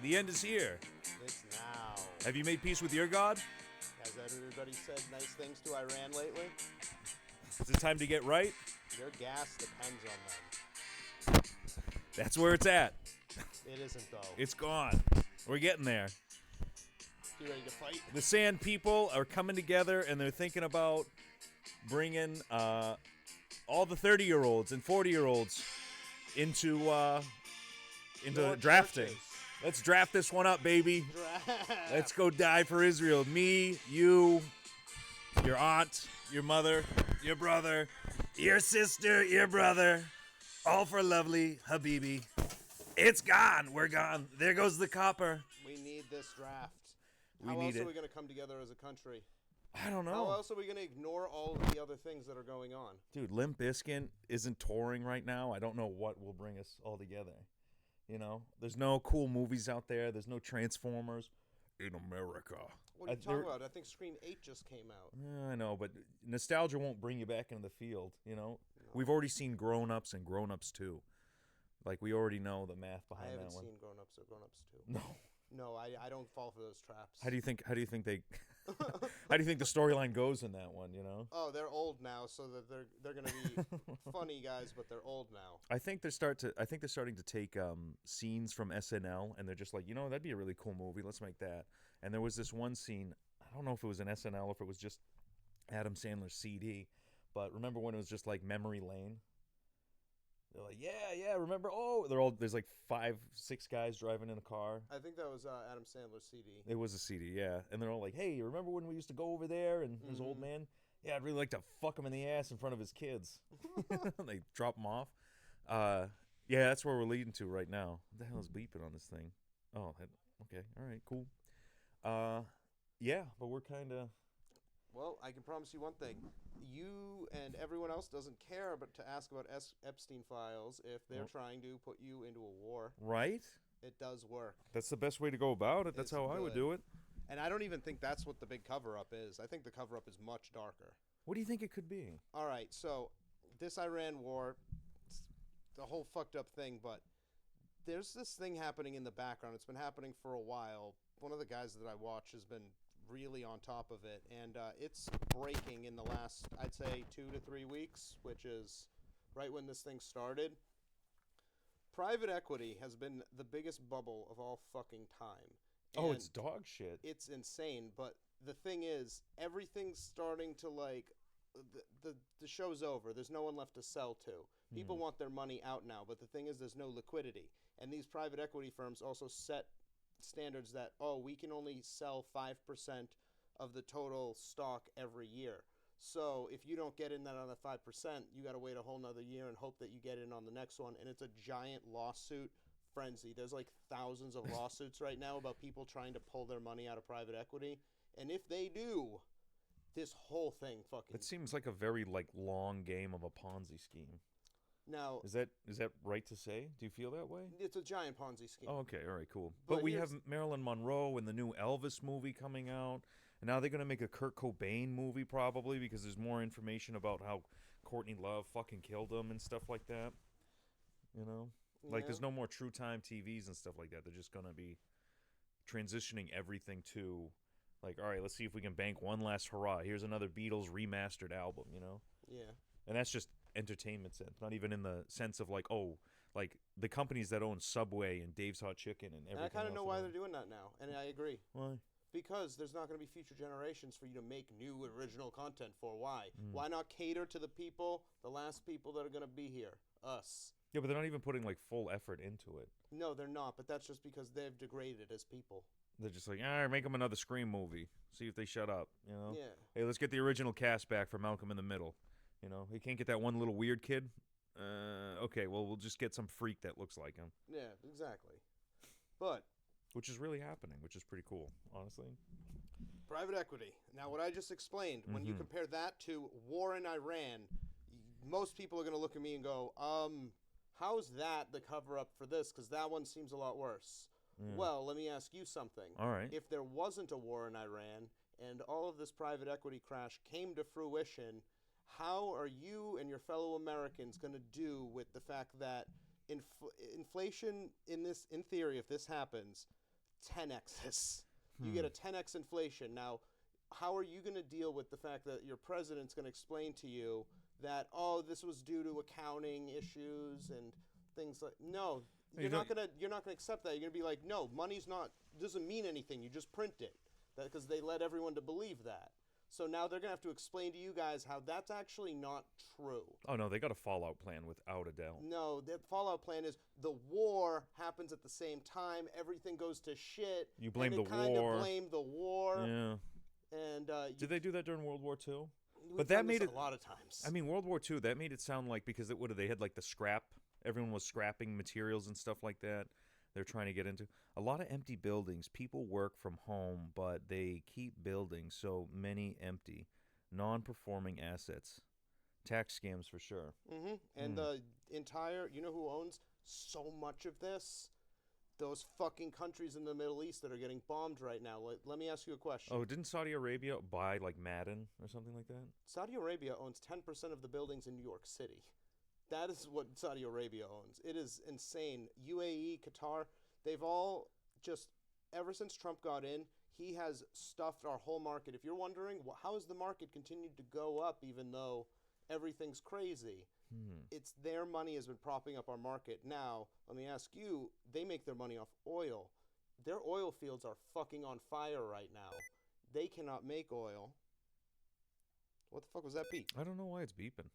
The end is here. It's now. Have you made peace with your God? Has everybody said nice things to Iran lately? Is it time to get right? Your gas depends on them. That's where it's at. It isn't, though. It's gone. We're getting there. You ready to fight? The Sand people are coming together, and they're thinking about bringing all the 30-year-olds and 40-year-olds into More drafting. churches. Let's draft this one up, baby. Draft. Let's go die for Israel. Me, you, your aunt, your mother, your brother, your sister, your brother. All for lovely Habibi. It's gone. We're gone. There goes the copper. We need this draft. We How need else it. are we going to come together as a country? I don't know. How else are we going to ignore all of the other things that are going on? Dude, Limp Bizkit isn't touring right now. I don't know what will bring us all together. You know, there's no cool movies out there. There's no Transformers in America. What are you talking about? I think Scream 8 just came out. I know, but nostalgia won't bring you back into the field, you know? No. We've already seen Grown Ups and Grown Ups 2. Like, we already know the math I behind haven't that one. seen Grown Ups or Grown Ups 2. No. No, I don't fall for those traps. How do you think they how do you think the storyline goes in that one, you know? Oh, they're old now, so that they're going to be funny guys, but they're old now. I think they're starting to take scenes from SNL, and they're just like, you know, that'd be a really cool movie. Let's make that. And there was this one scene. I don't know if it was an SNL or if it was just Adam Sandler's CD, but remember when it was just like Memory Lane? They're like, yeah, remember? Oh, there's like 5, 6 guys driving in a car. I think that was Adam Sandler's CD. It was a CD, yeah. And they're all like, hey, remember when we used to go over there? And his old man, yeah, I'd really like to fuck him in the ass in front of his kids. They drop him off. Yeah, that's where we're leading to right now. What the hell is beeping on this thing? Oh, okay, all right, cool. Yeah, but we're kind of... Well, I can promise you one thing. You and everyone else doesn't care but to ask about Epstein files if they're trying to put you into a war. Right? It does work. That's the best way to go about it. That's It's how I would good. do it. And I don't even think that's what the big cover-up is. I think the cover-up is much darker. What do you think it could be? All right, so this Iran war, it's the whole fucked up thing, but there's this thing happening in the background. It's been happening for a while. One of the guys that I watch has been really on top of it, and it's breaking in the last, I'd say, 2 to 3 weeks, which is right when this thing started. Private equity has been the biggest bubble of all fucking time. Oh, And it's dog shit. it's insane, but the thing is, everything's starting to like the show's over. There's no one left to sell to. People want their money out now, but the thing is, there's no liquidity, and these private equity firms also set standards that, oh, we can only sell 5% of the total stock every year. So if you don't get in that on the 5%, you got to wait a whole nother year and hope that you get in on the next one. And it's a giant lawsuit frenzy. There's like thousands of lawsuits right now about people trying to pull their money out of private equity. And if they do, this whole thing fucking... It seems like a very long game of a Ponzi scheme. Now, Is that right to say? Do you feel that way? it's a giant Ponzi scheme. Oh, okay, all right, cool. But But we have here's- Marilyn Monroe and the new Elvis movie coming out, and now they're gonna make a Kurt Cobain movie probably because there's more information about how Courtney Love fucking killed him and stuff like that. You know, like Yeah. there's no more true time TVs and stuff like that. They're just gonna be transitioning everything to, like, all right, let's see if we can bank one last hurrah. Here's another Beatles remastered album. You know. Yeah. And that's just entertainment sense, not even in the sense of like, oh, like the companies that own Subway and Dave's Hot Chicken and everything. And I kind of else know in why there. they're doing that now, and I agree. Why? Because there's not going to be future generations for you to make new original content for. Why? Why not cater to the people, the last people that are going to be here? Us. Yeah, but they're not even putting like full effort into it. No, they're not, but that's just because they've degraded as people. They're just like, all right, make them another Scream movie. See if they shut up. You know? Yeah. Hey, let's get the original cast back for Malcolm in the Middle. You know, he can't get that one little weird kid. Okay, well, we'll just get some freak that looks like him, Yeah, exactly. But which is really happening, which is pretty cool, honestly. private equity. Now, what I just explained, when you compare that to war in Iran, most people are going to look at me and go, how's that the cover-up for this? Because that one seems a lot worse. Well, let me ask you something. All right. If there wasn't a war in Iran and all of this private equity crash came to fruition, how are you and your fellow Americans going to do with the fact that inflation in theory, if this happens, 10x this. You get a 10x inflation. Now, how are you going to deal with the fact that your president's going to explain to you that, oh, this was due to accounting issues and things like? No, you're not going to accept that. You're going to be like, no, money's not doesn't mean anything. You just print it. Because they led everyone to believe that. So now they're going to have to explain to you guys how that's actually not true. Oh, no, they got a fallout plan without a doubt. No, the fallout plan is the war happens at the same time. Everything goes to shit. You blame and the they kind war. of blame the war. Yeah. And did they do that during World War II? But that made it a lot of times. I mean, World War II, that made it sound like, because they had like the scrap. Everyone was scrapping materials and stuff like that. They're trying to get into a lot of empty buildings. People work from home, but they keep building so many empty, non-performing assets. Tax scams for sure. And the entire, you know who owns so much of this? Those fucking countries in the Middle East that are getting bombed right now. Let me ask you a question. Oh, didn't Saudi Arabia buy like Madden or something like that? Saudi Arabia owns 10% of the buildings in New York City. That is what Saudi Arabia owns. It is insane. UAE, Qatar, they've all just, ever since Trump got in, he has stuffed our whole market. If you're wondering, how has the market continued to go up even though everything's crazy? It's their money has been propping up our market. Now, let me ask you, they make their money off oil. Their oil fields are fucking on fire right now. They cannot make oil. What the fuck was that beep? I don't know why it's beeping.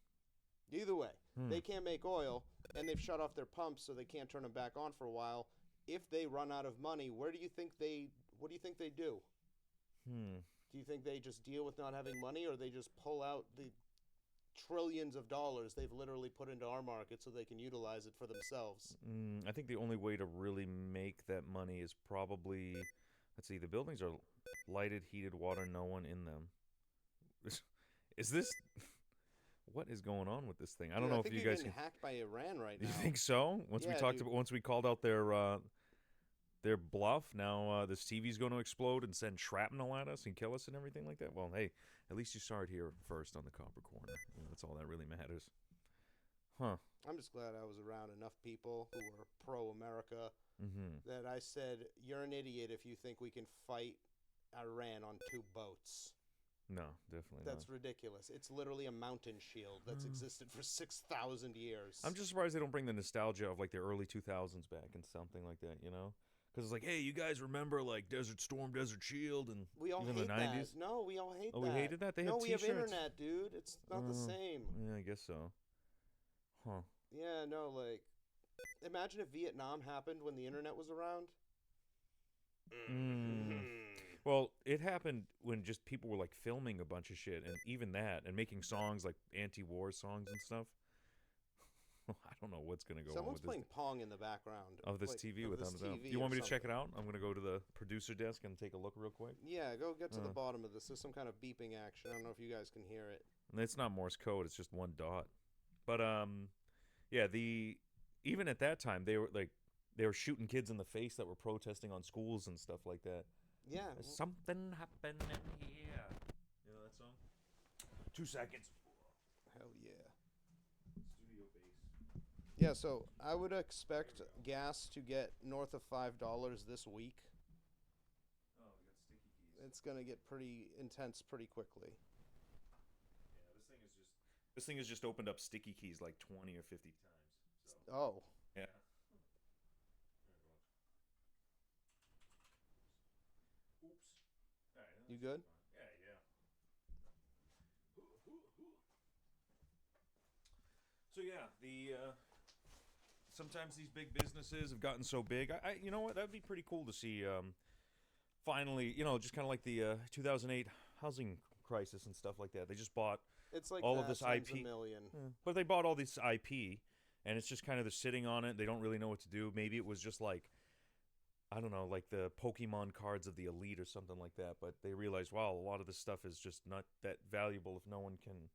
Either way, they can't make oil, and they've shut off their pumps, so they can't turn them back on for a while. If they run out of money, what do you think they do? Do you think they just deal with not having money, or they just pull out the trillions of dollars they've literally put into our market so they can utilize it for themselves? I think the only way to really make that money is probably, let's see, the buildings are lighted, heated, water, no one in them. Is this... What is going on with this thing? I don't know if you guys can hacked by Iran right now. You think so? Once we called out their bluff, now this TV's going to explode and send shrapnel at us and kill us and everything like that. Well, hey, at least you saw it here first on the Copper Corner. That's all that really matters. Huh. I'm just glad I was around enough people who were pro-America that I said, you're an idiot if you think we can fight Iran on 2 boats. No, definitely That's ridiculous. It's literally a mountain shield that's existed for 6,000 years. I'm just surprised they don't bring the nostalgia of like the early 2000s back and something like that, you know? Because it's like, hey, you guys remember like Desert Storm, Desert Shield, and we all even hate the 90s? That. No, we all hate that. Oh, we hated that? They no, have we t-shirts. have internet, dude. It's not the same. Yeah, I guess so. Huh. Yeah, no, like, imagine if Vietnam happened when the internet was around. Well, it happened when just people were like filming a bunch of shit, and even that, and making songs like anti-war songs and stuff. I don't know what's gonna go on with this. Someone's playing Pong in the background of this TV without a doubt. You want me to check it out? I'm gonna go to the producer desk and take a look real quick. Yeah, go get to the bottom of this. There's some kind of beeping action. I don't know if you guys can hear it. And it's not Morse code. It's just one dot. But yeah. Even at that time, they were shooting kids in the face that were protesting on schools and stuff like that. Yeah. Something happened in here. You know that song? 2 seconds. Hell yeah. Studio bass. Yeah, so I would expect gas to get north of $5 this week. Oh, we got sticky keys. It's going to get pretty intense pretty quickly. Yeah, this thing has just opened up sticky keys like 20 or 50 times. So. Oh. Yeah. You good? Yeah. So yeah, sometimes these big businesses have gotten so big. You know what? That'd be pretty cool to see. Finally, just kind of like the 2008 housing crisis and stuff like that. They just bought all of this IP. But they bought all this IP, and it's just kind of they're sitting on it. They don't really know what to do. Maybe it was just like, I don't know, like the Pokemon cards of the elite or something like that. But they realized, wow, a lot of this stuff is just not that valuable if no one can.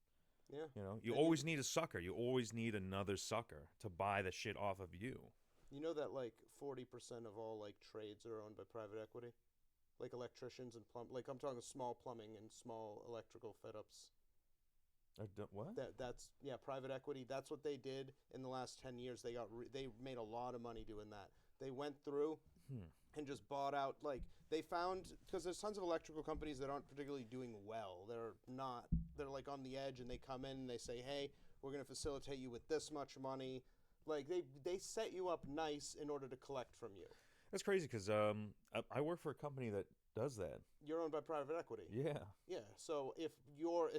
Yeah. You always need a sucker. You always need another sucker to buy the shit off of you. You know that like 40% of all like trades are owned by private equity? Like electricians and like I'm talking small plumbing and small electrical fit-ups. What? That's private equity. That's what they did in the last 10 years. They made a lot of money doing that. They went through Hmm. and just bought out. Like they found, because there's tons of electrical companies that aren't particularly doing well. They're not. They're like on the edge, and they come in and they say, "Hey, we're going to facilitate you with this much money." Like they set you up nice in order to collect from you. That's crazy because I work for a company that does that. You're owned by private equity. Yeah. Yeah. So if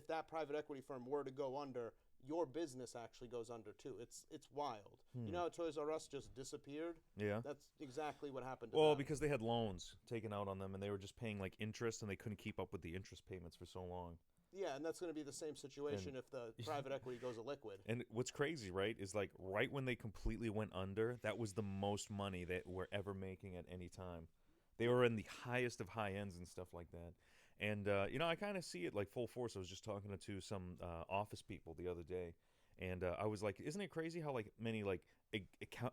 that private equity firm were to go under, your business actually goes under too. It's wild. You know how Toys R Us just disappeared? Yeah. That's exactly what happened to Well, them. because they had loans taken out on them and they were just paying like interest and they couldn't keep up with the interest payments for so long. Yeah, and that's going to be the same situation if the private equity goes illiquid. And what's crazy, right, is like right when they completely went under, that was the most money that we're ever making at any time. They were in the highest of high ends and stuff like that. And, I kind of see it like full force. I was just talking to some office people the other day. And I was like, isn't it crazy how like many like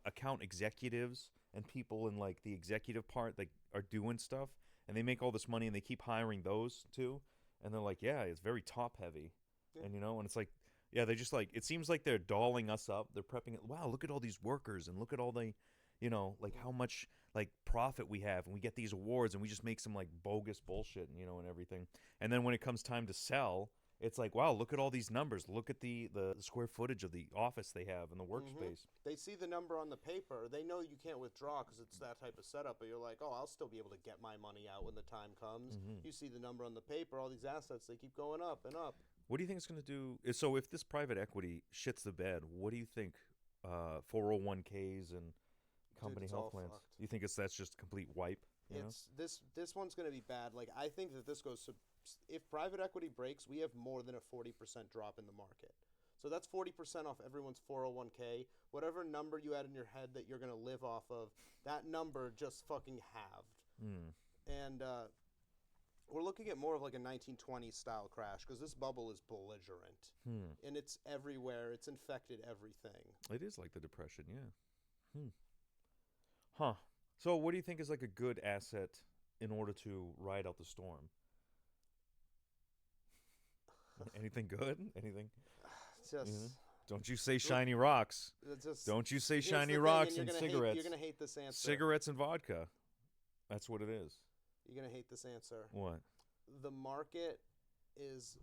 account executives and people in like the executive part like are doing stuff and they make all this money and they keep hiring those too. And they're like, yeah, it's very top heavy. Yeah. And, and it's like, yeah, they just like, it seems like they're dolling us up. They're prepping it. Wow, look at all these workers and look at all the, like how much like profit we have. And we get these awards and we just make some like bogus bullshit, and everything. And then when it comes time to sell, it's like, wow, look at all these numbers. Look at the square footage of the office they have and the workspace. They see the number on the paper. They know you can't withdraw because it's that type of setup. But you're like, oh, I'll still be able to get my money out when the time comes. You see the number on the paper. All these assets, they keep going up and up. What do you think it's going to do? So if this private equity shits the bed, what do you think 401ks and company health plans? Fucked. Do you think that's just a complete wipe? This one's going to be bad. Like I think that this goes. If private equity breaks, we have more than a 40% drop in the market. So that's 40% off everyone's 401k. Whatever number you had in your head that you're going to live off of, that number just fucking halved. And we're looking at more of like a 1920s style crash because this bubble is belligerent. And it's everywhere. It's infected everything. It is like the Depression, yeah. Huh. So what do you think is like a good asset in order to ride out the storm? Anything good? Anything? Just Don't you say shiny rocks. Don't you say shiny rocks and cigarettes. You're going to hate this answer. Cigarettes and vodka. That's what it is. You're going to hate this answer. What? The market is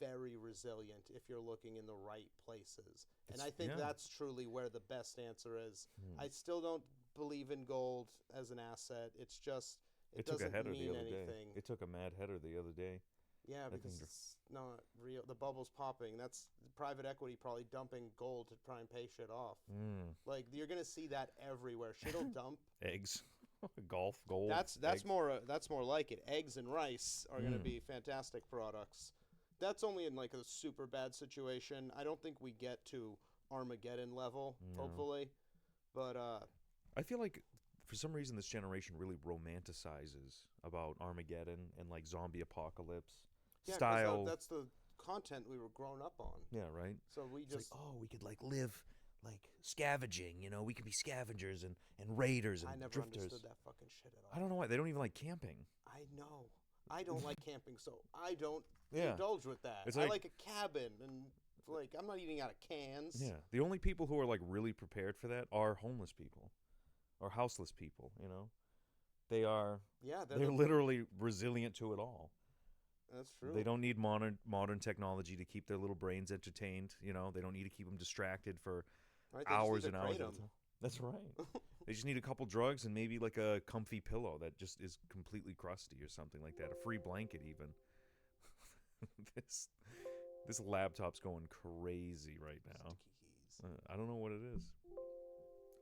very resilient if you're looking in the right places. And I think that's truly where the best answer is. I still don't believe in gold as an asset. It's just, it took a doesn't header mean the other anything. day. It took a mad header the other day. Yeah, because it's not real. The bubble's popping. That's private equity probably dumping gold to try and pay shit off. Like you're gonna see that everywhere. Shit'll dump. Eggs, golf, gold. That's eggs. more like it. Eggs and rice are gonna be fantastic products. That's only in like a super bad situation. I don't think we get to Armageddon level. Hopefully, but I feel like for some reason this generation really romanticizes about Armageddon and like zombie apocalypse. yeah, Style. that's the content we were grown up on. Yeah, right. So we It's just like, oh, we could like live like scavenging. We could be scavengers and raiders and I never drifters. understood that fucking shit at all. I don't know why they don't even like camping. I know. I don't like camping, so I don't Yeah. indulge with that. It's I like- like a cabin, and like I'm not eating out of cans. Yeah, the only people who are like really prepared for that are homeless people, or houseless people. They are. Yeah, They're literally resilient to it all. that's true. They don't need modern technology to keep their little brains entertained. They don't need to keep them distracted for Right, they just need hours to and hours. crate At a 'em. time. That's right. They just need a couple drugs and maybe like a comfy pillow that just is completely crusty or something like that. A free blanket even. This laptop's going crazy right now. Sticky keys. I don't know what it is.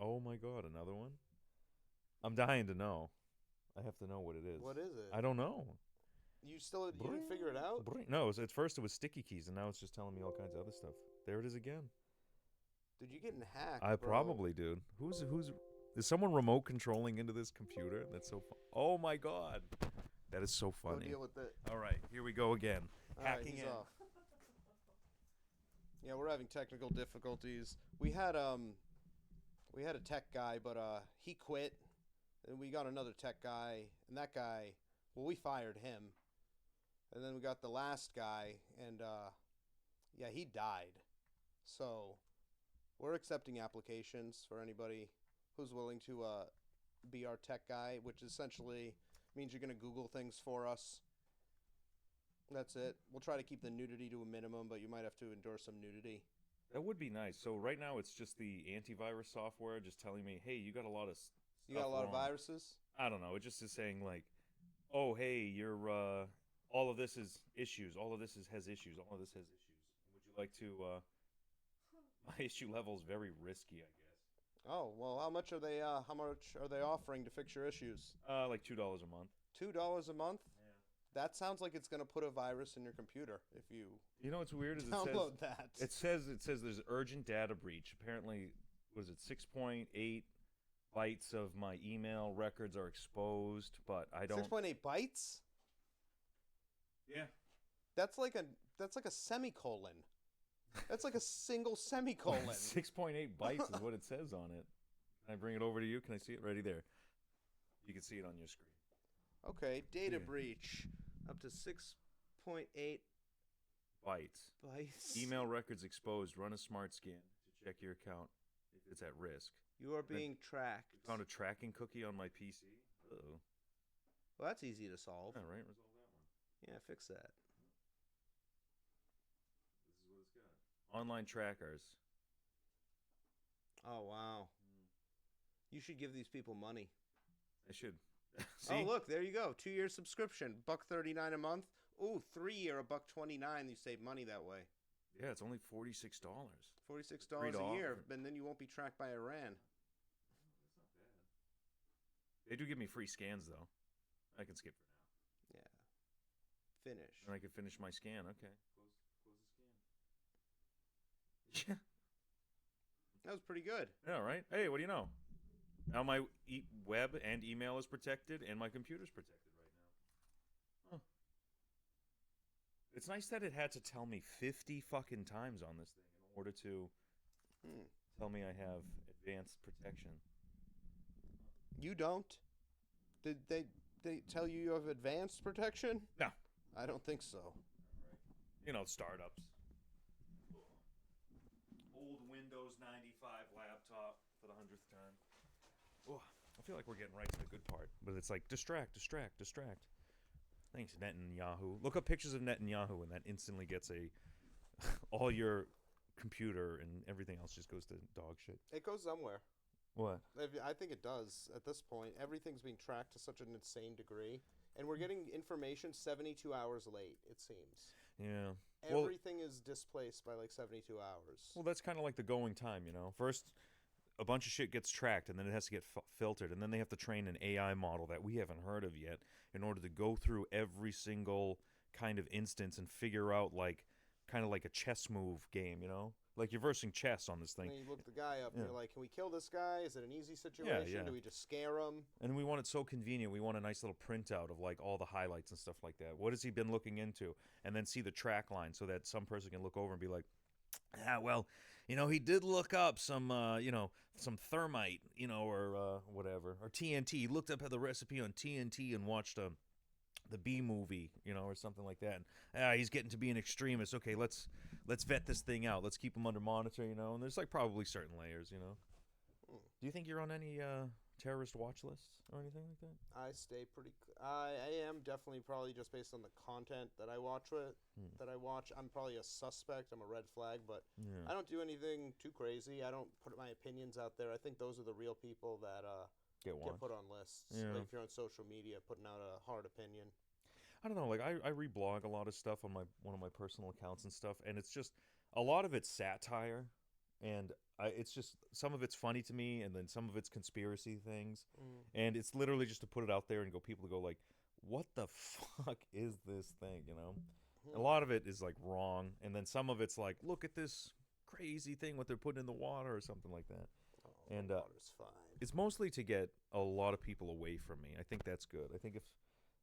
Oh my god, another one? I'm dying to know. I have to know what it is. What is it? I don't know. You didn't figure it out? No, at first it was sticky keys, and now it's just telling me all kinds of other stuff. There it is again. Dude, you're getting hacked. I bro. probably, dude. Who's is someone remote controlling into this computer? That's so fun. Oh my god, that is so Go funny. deal with it. All right, here we go again. All right, Hacking he's in. off. Yeah, we're having technical difficulties. We had a tech guy, but he quit, and we got another tech guy, and that guy, well, we fired him, and then we got the last guy, and yeah, he died. So we're accepting applications for anybody who's willing to be our tech guy, which essentially means you're going to Google things for us. That's it. We'll try to keep the nudity to a minimum, but you might have to endure some nudity. That would be nice. So right now it's just the antivirus software just telling me, hey, you got a lot of You got a stuff lot of wrong. viruses? I don't know. It just is saying like, oh, hey, you're all of this is issues. All of this has issues. All of this has issues. Would you like to? My issue level is very risky, I guess. Oh, well, how much are they offering to fix your issues? Like $2 a month. $2 a month? Yeah. That sounds like it's going to put a virus in your computer if you You know what's weird is download that. it says there's urgent data breach. Apparently, was it 6.8 bytes of my email records are exposed, but I don't. 6.8 bytes? Yeah. That's like a semicolon. That's like a single semicolon. 6.8 bytes is what it says on it. Can I bring it over to you? Can I see it? Ready there. You can see it on your screen. Okay, data Yeah. breach. Up to 6.8 Bytes. bytes. Email records exposed. Run a smart scan to check your account if it's at risk. You are being tracked. Found a tracking cookie on my PC. Uh-oh. Well, that's easy to solve. Yeah, right? Resolve that one. Yeah, fix that. This is what it's got. Online trackers. Oh, wow. You should give these people money. I should. See? Oh, look, there you go. 2-year subscription, $1.39 a month. Ooh, 3-year, $1.29. You save money that way. Yeah, it's only $46. $46 a year, and then you won't be tracked by Iran. That's not bad. They do give me free scans, though. I can skip for now. Yeah. Finish. And I can finish my scan. Okay. Close the scan. Yeah. That was pretty good. Yeah, right? Hey, what do you know? Now my web and email is protected, and my computer's protected right now. Huh. It's nice that it had to tell me 50 fucking times on this thing in order to tell me I have advanced protection. You don't? Did they tell you have advanced protection? No. I don't think so. You know, startups. Old Windows 95 laptop for the 100th time. Oh, I feel like we're getting right to the good part. But it's like, distract. Thanks, Netanyahu. Look up pictures of Netanyahu, and that instantly gets all your computer and everything else just goes to dog shit. It goes somewhere. What? I think it does at this point. Everything's being tracked to such an insane degree. And we're getting information 72 hours late, it seems. Yeah. Everything is displaced by like 72 hours. Well, that's kind of like the going time, you know? First, a bunch of shit gets tracked, and then it has to get filtered, and then they have to train an AI model that we haven't heard of yet in order to go through every single kind of instance and figure out, like, kind of like a chess move game, you know? Like you're versing chess on this thing. And then you look the guy up and you're like, can we kill this guy? Is it an easy situation? Yeah. Do we just scare him? And we want it so convenient. We want a nice little printout of like all the highlights and stuff like that. What has he been looking into? And then see the track line so that some person can look over and be like, well, you know, he did look up some, some thermite, you know, or whatever, or TNT. He looked up the recipe on TNT and watched the B movie, you know, or something like that. And he's getting to be an extremist. Okay, let's vet this thing out. Let's keep him under monitor, you know. And there's like probably certain layers, you know. Do you think you're on any terrorist watch lists or anything like that? I stay pretty. I am definitely probably just based on the content that I watch with. I'm probably a suspect. I'm a red flag, but I don't do anything too crazy. I don't put my opinions out there. I think those are the real people that get put on lists. Yeah. Like if you're on social media, putting out a hard opinion. I don't know. Like I reblog a lot of stuff on one of my personal accounts and stuff, and it's just a lot of it's satire, and it's just some of it's funny to me, and then some of it's conspiracy things, and it's literally just to put it out there and people go like, "What the fuck is this thing?" You know. A lot of it is like wrong, and then some of it's like, "Look at this crazy thing what they're putting in the water" or something like that. Oh, And water's fine. it's mostly to get a lot of people away from me. I think that's good. I think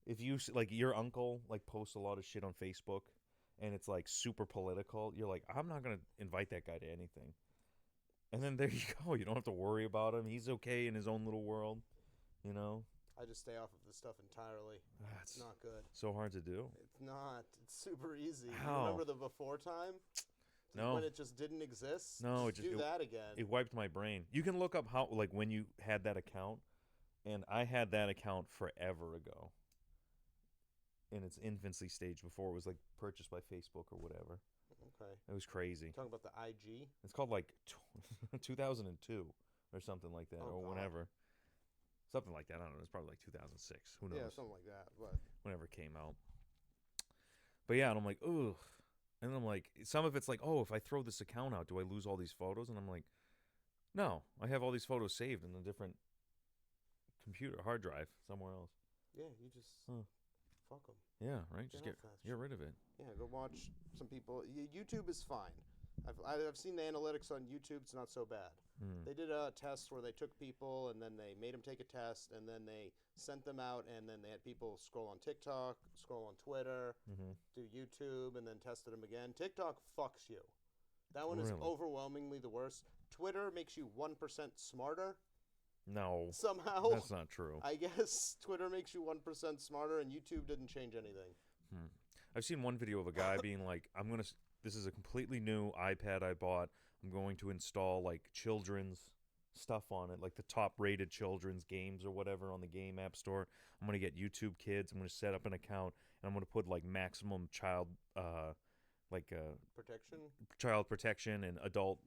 if you like your uncle like posts a lot of shit on Facebook and it's like super political, you're like, I'm not gonna invite that guy to anything. And then there you go. You don't have to worry about him. He's okay in his own little world, you know. I just stay off of this stuff entirely. That's It's not good. so hard to do. It's not. It's super easy. How? Remember the before time? No. When it just didn't exist? No, Just do that again. It wiped my brain. You can look up how like when you had that account, And I had that account forever ago, in its infancy stage before it was like purchased by Facebook or whatever. Okay. It was crazy. Talking about the IG. It's called like 2002 or something like that, Oh, or God. whenever. Something like that. I don't know. It's probably like 2006. Who knows? Yeah, something like that. But Whenever it came out. But yeah, and I'm like, ugh. And I'm like, some of it's like, oh, if I throw this account out, do I lose all these photos? And I'm like, no, I have all these photos saved in a different computer, hard drive, somewhere else. yeah, you just fuck them. Yeah, right? Just Get get off that rid of it. Yeah, go watch some people. YouTube is fine. I've seen the analytics on YouTube. It's not so bad. They did a test where they took people and then they made them take a test and then they sent them out and then they had people scroll on TikTok, scroll on Twitter, do YouTube, and then tested them again. TikTok fucks you. That one is Really? overwhelmingly the worst. Twitter makes you 1% smarter No, somehow. that's not true. I guess Twitter makes you 1% smarter and YouTube didn't change anything. I've seen one video of a guy being like, this is a completely new iPad I bought. I'm going to install like children's stuff on it, like the top rated children's games or whatever on the game app store. I'm going to get YouTube Kids. I'm going to set up an account and I'm going to put like maximum child, Protection? child protection and adult,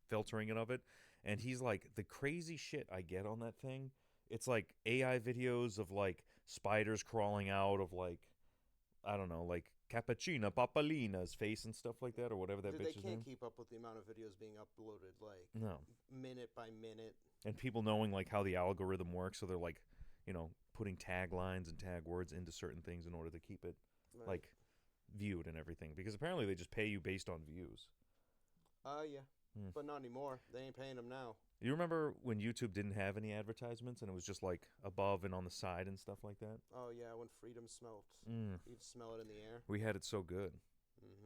filtering of it. And he's like, the crazy shit I get on that thing, it's like AI videos of like spiders crawling out of like, I don't know, like Cappuccina Papalina's face and stuff like that, or whatever that Dude, bitch they is can't name. keep up with the amount of videos being uploaded, like No. minute by minute. And people knowing like how the algorithm works, so they're like, putting taglines and tag words into certain things in order to keep it Right. like viewed and everything. Because apparently they just pay you based on views. Yeah, but not anymore. They ain't paying them now. You remember when YouTube didn't have any advertisements and it was just like above and on the side and stuff like that? Oh yeah, when freedom smelt, you'd smell it in the air. We had it so good.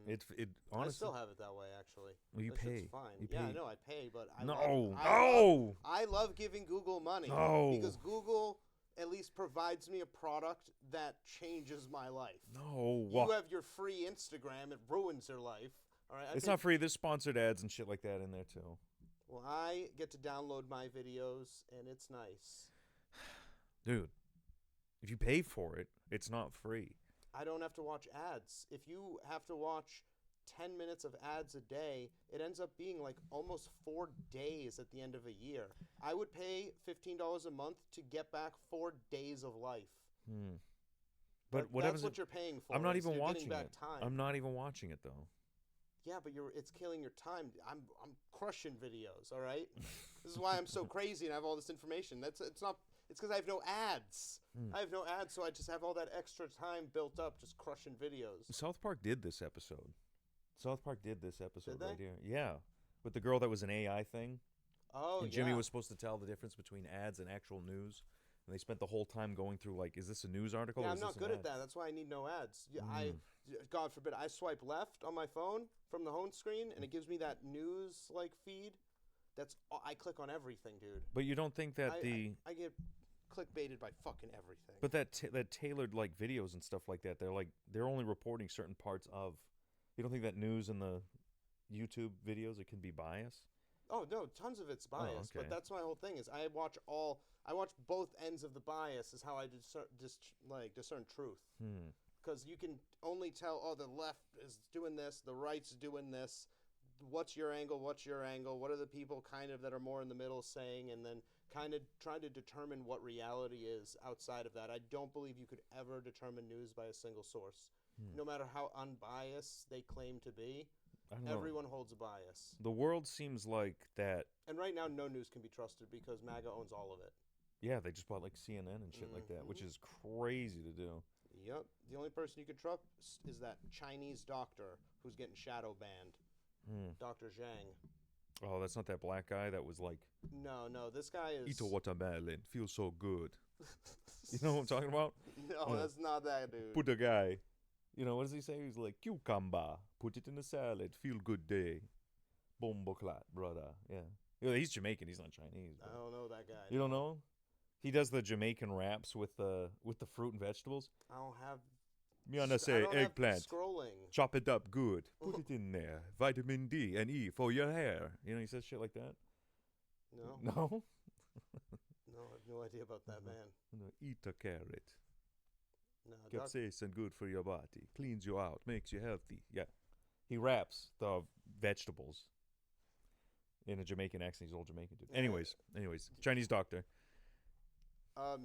It honestly. I still have it that way, actually. Well, you That shit's pay. fine. You Yeah, I pay. know I pay, but No. I love giving Google money. No. Because Google at least provides me a product that changes my life. No. You have your free Instagram; it ruins your life. All right, It's not free. There's sponsored ads and shit like that in there too. Well, I get to download my videos, and it's nice. Dude, if you pay for it, it's not free. I don't have to watch ads. If you have to watch 10 minutes of ads a day, it ends up being like almost 4 days at the end of a year. I would pay $15 a month to get back 4 days of life. But that's what you're paying for. I'm not is even you're watching getting back it. Time. I'm not even watching it though. Yeah, but it's killing your time. I'm crushing videos. All right. This is why I'm so crazy and I have all this information. It's because I have no ads. I have no ads, so I just have all that extra time built up just crushing videos. South Park did this episode. Did they? right here. Yeah, with the girl that was an AI thing. Oh, And Jimmy yeah. was supposed to tell the difference between ads and actual news. And they spent the whole time going through like, is this a news article? Yeah, or I'm is not this good an at ad? that. That's why I need no ads. God forbid, I swipe left on my phone from the home screen, and it gives me that news like feed. I click on everything, dude. But you don't think that I get clickbaited by fucking everything. but that tailored like videos and stuff like that, they're only reporting certain parts of. You don't think that news in the YouTube videos it can be biased? Oh no, tons of it's biased. okay. But that's my whole thing is I watch both ends of the bias is how I discern truth. Because you can only tell, the left is doing this, the right's doing this. What's your angle? What are the people kind of that are more in the middle saying? And then kind of try to determine what reality is outside of that. I don't believe you could ever determine news by a single source. No matter how unbiased they claim to be, I don't know. everyone holds a bias. The world seems like that. And right now, no news can be trusted because MAGA owns all of it. Yeah, they just bought like CNN and shit like that, which is crazy to do. Yep. The only person you can trust is that Chinese doctor who's getting shadow banned. Dr. Zhang. Oh, that's not that black guy that was like, No, this guy is... eat a watermelon, feels so good. You know what I'm talking about? No, that's not that dude. Put a guy. What does he say? He's like, cucumber, put it in a salad, feel good day. Bombo clat, brother. Yeah. He's Jamaican, he's not Chinese. I don't know that guy. You don't know? He does the Jamaican raps with the fruit and vegetables. I don't have... Me wanna say eggplant. Scrolling. Chop it up good. Put it in there. Vitamin D and E for your hair. He says shit like that. No. No? No, I have no idea about that, man. No, eat a carrot. No, Doc, Capsaicin good for your body. Cleans you out. Makes you healthy. Yeah. He raps the vegetables in a Jamaican accent. He's an old Jamaican dude. Anyways, Chinese doctor.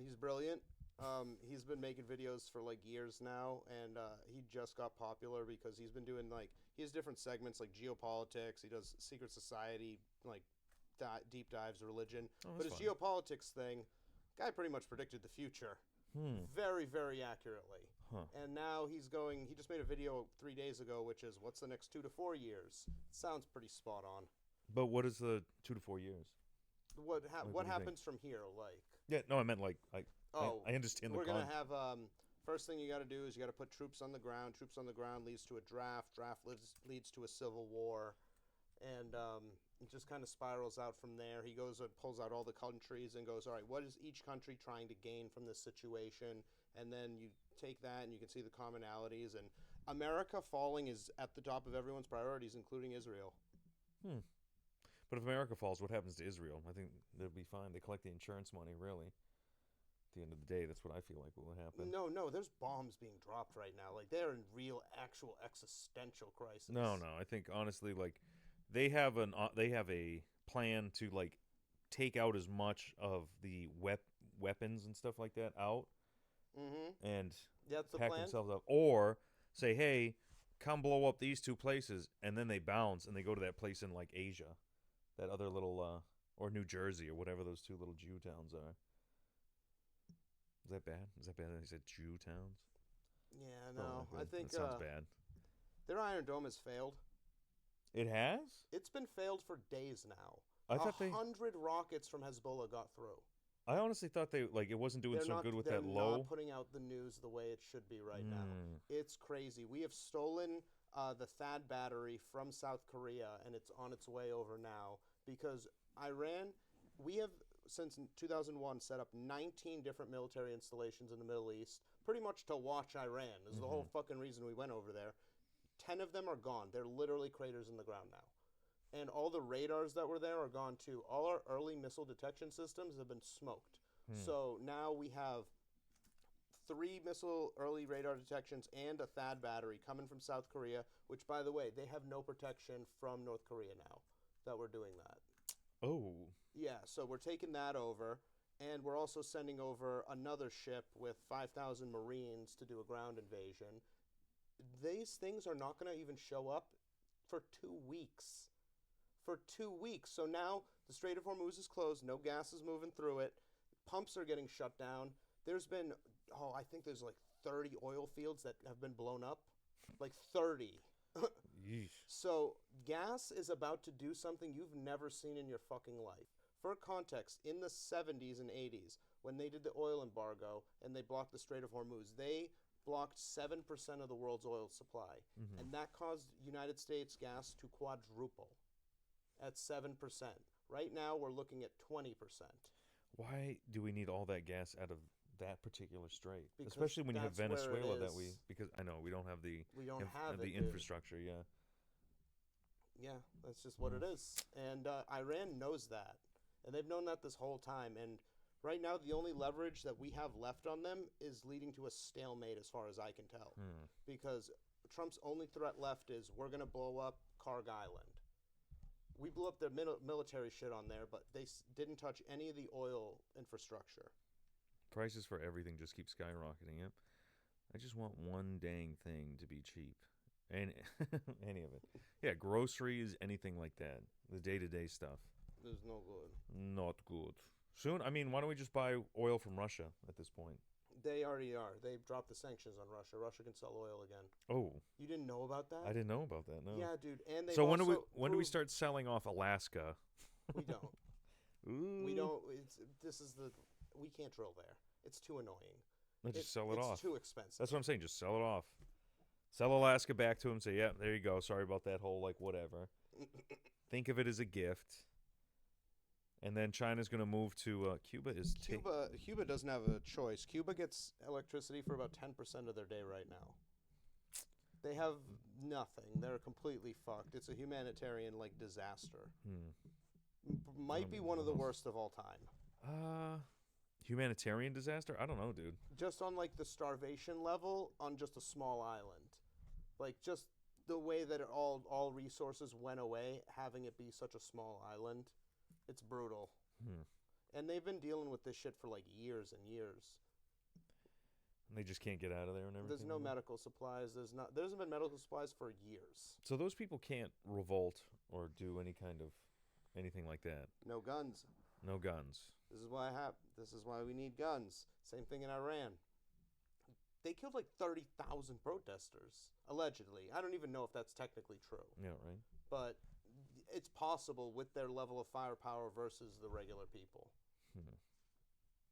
he's brilliant. He's been making videos for like years now, and he just got popular because he's been doing like he has different segments like geopolitics. He does secret society, like deep dives, religion. Oh, But that's his fun. geopolitics thing, guy pretty much predicted the future very, very accurately. Huh. And now he's going. He just made a video 3 days ago, which is what's the next 2 to 4 years. Sounds pretty spot on. But what is the 2 to 4 years? What do you what think? happens from here? Like, Yeah, no, I meant like oh, I understand the we're gonna con. have first thing you got to do is you got to put troops on the ground. Troops on the ground leads to a draft. Draft leads to a civil war, and it just kind of spirals out from there. He goes and pulls out all the countries and goes, all right, what is each country trying to gain from this situation? And then you take that and you can see the commonalities. And America falling is at the top of everyone's priorities, including Israel. But if America falls, what happens to Israel? I think they'll be fine. They collect the insurance money, really. At the end of the day, that's what I feel like will happen. No, there's bombs being dropped right now. Like they're in real, actual existential crisis. No. I think honestly, like they have a plan to like take out as much of the weapons and stuff like that out, and That's the pack plan. themselves up, or say, hey, come blow up these two places, and then they bounce and they go to that place in like Asia, that other little or New Jersey or whatever those two little Jew towns are. Is that bad? Is that bad that they said Jew towns? Yeah, Oh, no, my I God, think that sounds bad. their Iron Dome has failed. It has? It's been failed for days now. I thought 100 rockets from Hezbollah got through. I honestly thought they like it wasn't doing so good with that low. They're not putting out the news the way it should be right now. It's crazy. We have stolen the THAAD battery from South Korea, and it's on its way over now because Iran. We have since 2001 set up 19 different military installations in the Middle East, pretty much to watch Iran. This is the whole fucking reason we went over there. 10 of them are gone. They're literally craters in the ground now. And all the radars that were there are gone too. All our early missile detection systems have been smoked. So now we have 3 missile early radar detections and a THAAD battery coming from South Korea, which, by the way, they have no protection from North Korea now that we're doing that. Oh. Yeah, so we're taking that over, and we're also sending over another ship with 5,000 Marines to do a ground invasion. These things are not going to even show up for 2 weeks. For 2 weeks. So now the Strait of Hormuz is closed. No gas is moving through it. Pumps are getting shut down. There's been, I think there's like 30 oil fields that have been blown up. Like 30. Yeesh. So gas is about to do something you've never seen in your fucking life. For context, in the 70s and 80s, when they did the oil embargo and they blocked the Strait of Hormuz, they blocked 7% of the world's oil supply. And that caused United States gas to quadruple at 7%. Right now, we're looking at 20%. Why do we need all that gas out of that particular strait? Because Especially when you have that's where it Venezuela that is. because I know we don't have the We don't have the it, dude. infrastructure, yeah. Yeah, that's just what it is. And Iran knows that. And they've known that this whole time. And right now, the only leverage that we have left on them is leading to a stalemate as far as I can tell. Because Trump's only threat left is we're going to blow up Karg Island. We blew up their military shit on there, but they didn't touch any of the oil infrastructure. Prices for everything just keep skyrocketing. Yep. I just want one dang thing to be cheap. And any of it. Yeah, groceries, anything like that. The day-to-day stuff. It's no good. Not good. Soon, I mean, why don't we just buy oil from Russia at this point? They already are. They've dropped the sanctions on Russia. Russia can sell oil again. Oh, You didn't know about that? I didn't know about that. No. Yeah, dude. And they So when do we start selling off Alaska? We don't. Ooh. We don't. We can't drill there. It's too annoying. No, just sell it off. It's too expensive. That's what I'm saying. Just sell it off. Sell Alaska back to him. Say, yeah, there you go. Sorry about that whole like whatever. Think of it as a gift. And then China's going to move to Cuba. Cuba doesn't have a choice. Cuba gets electricity for about 10% of their day right now. They have nothing. They're completely fucked. It's a humanitarian disaster. Might be one of the worst of all time. Humanitarian disaster? I don't know, dude. Just on like the starvation level on just a small island. Like just the way that all resources went away, having it be such a small island, it's brutal. Hmm. And they've been dealing with this shit for like years and years. And they just can't get out of there and everything. There's no medical supplies. There hasn't been medical supplies for years. So those people can't revolt or do any kind of anything like that. No guns. No guns. This is why we need guns. Same thing in Iran. They killed like 30,000 protesters allegedly. I don't even know if that's technically true. Yeah, right. But it's possible with their level of firepower versus the regular people. Hmm.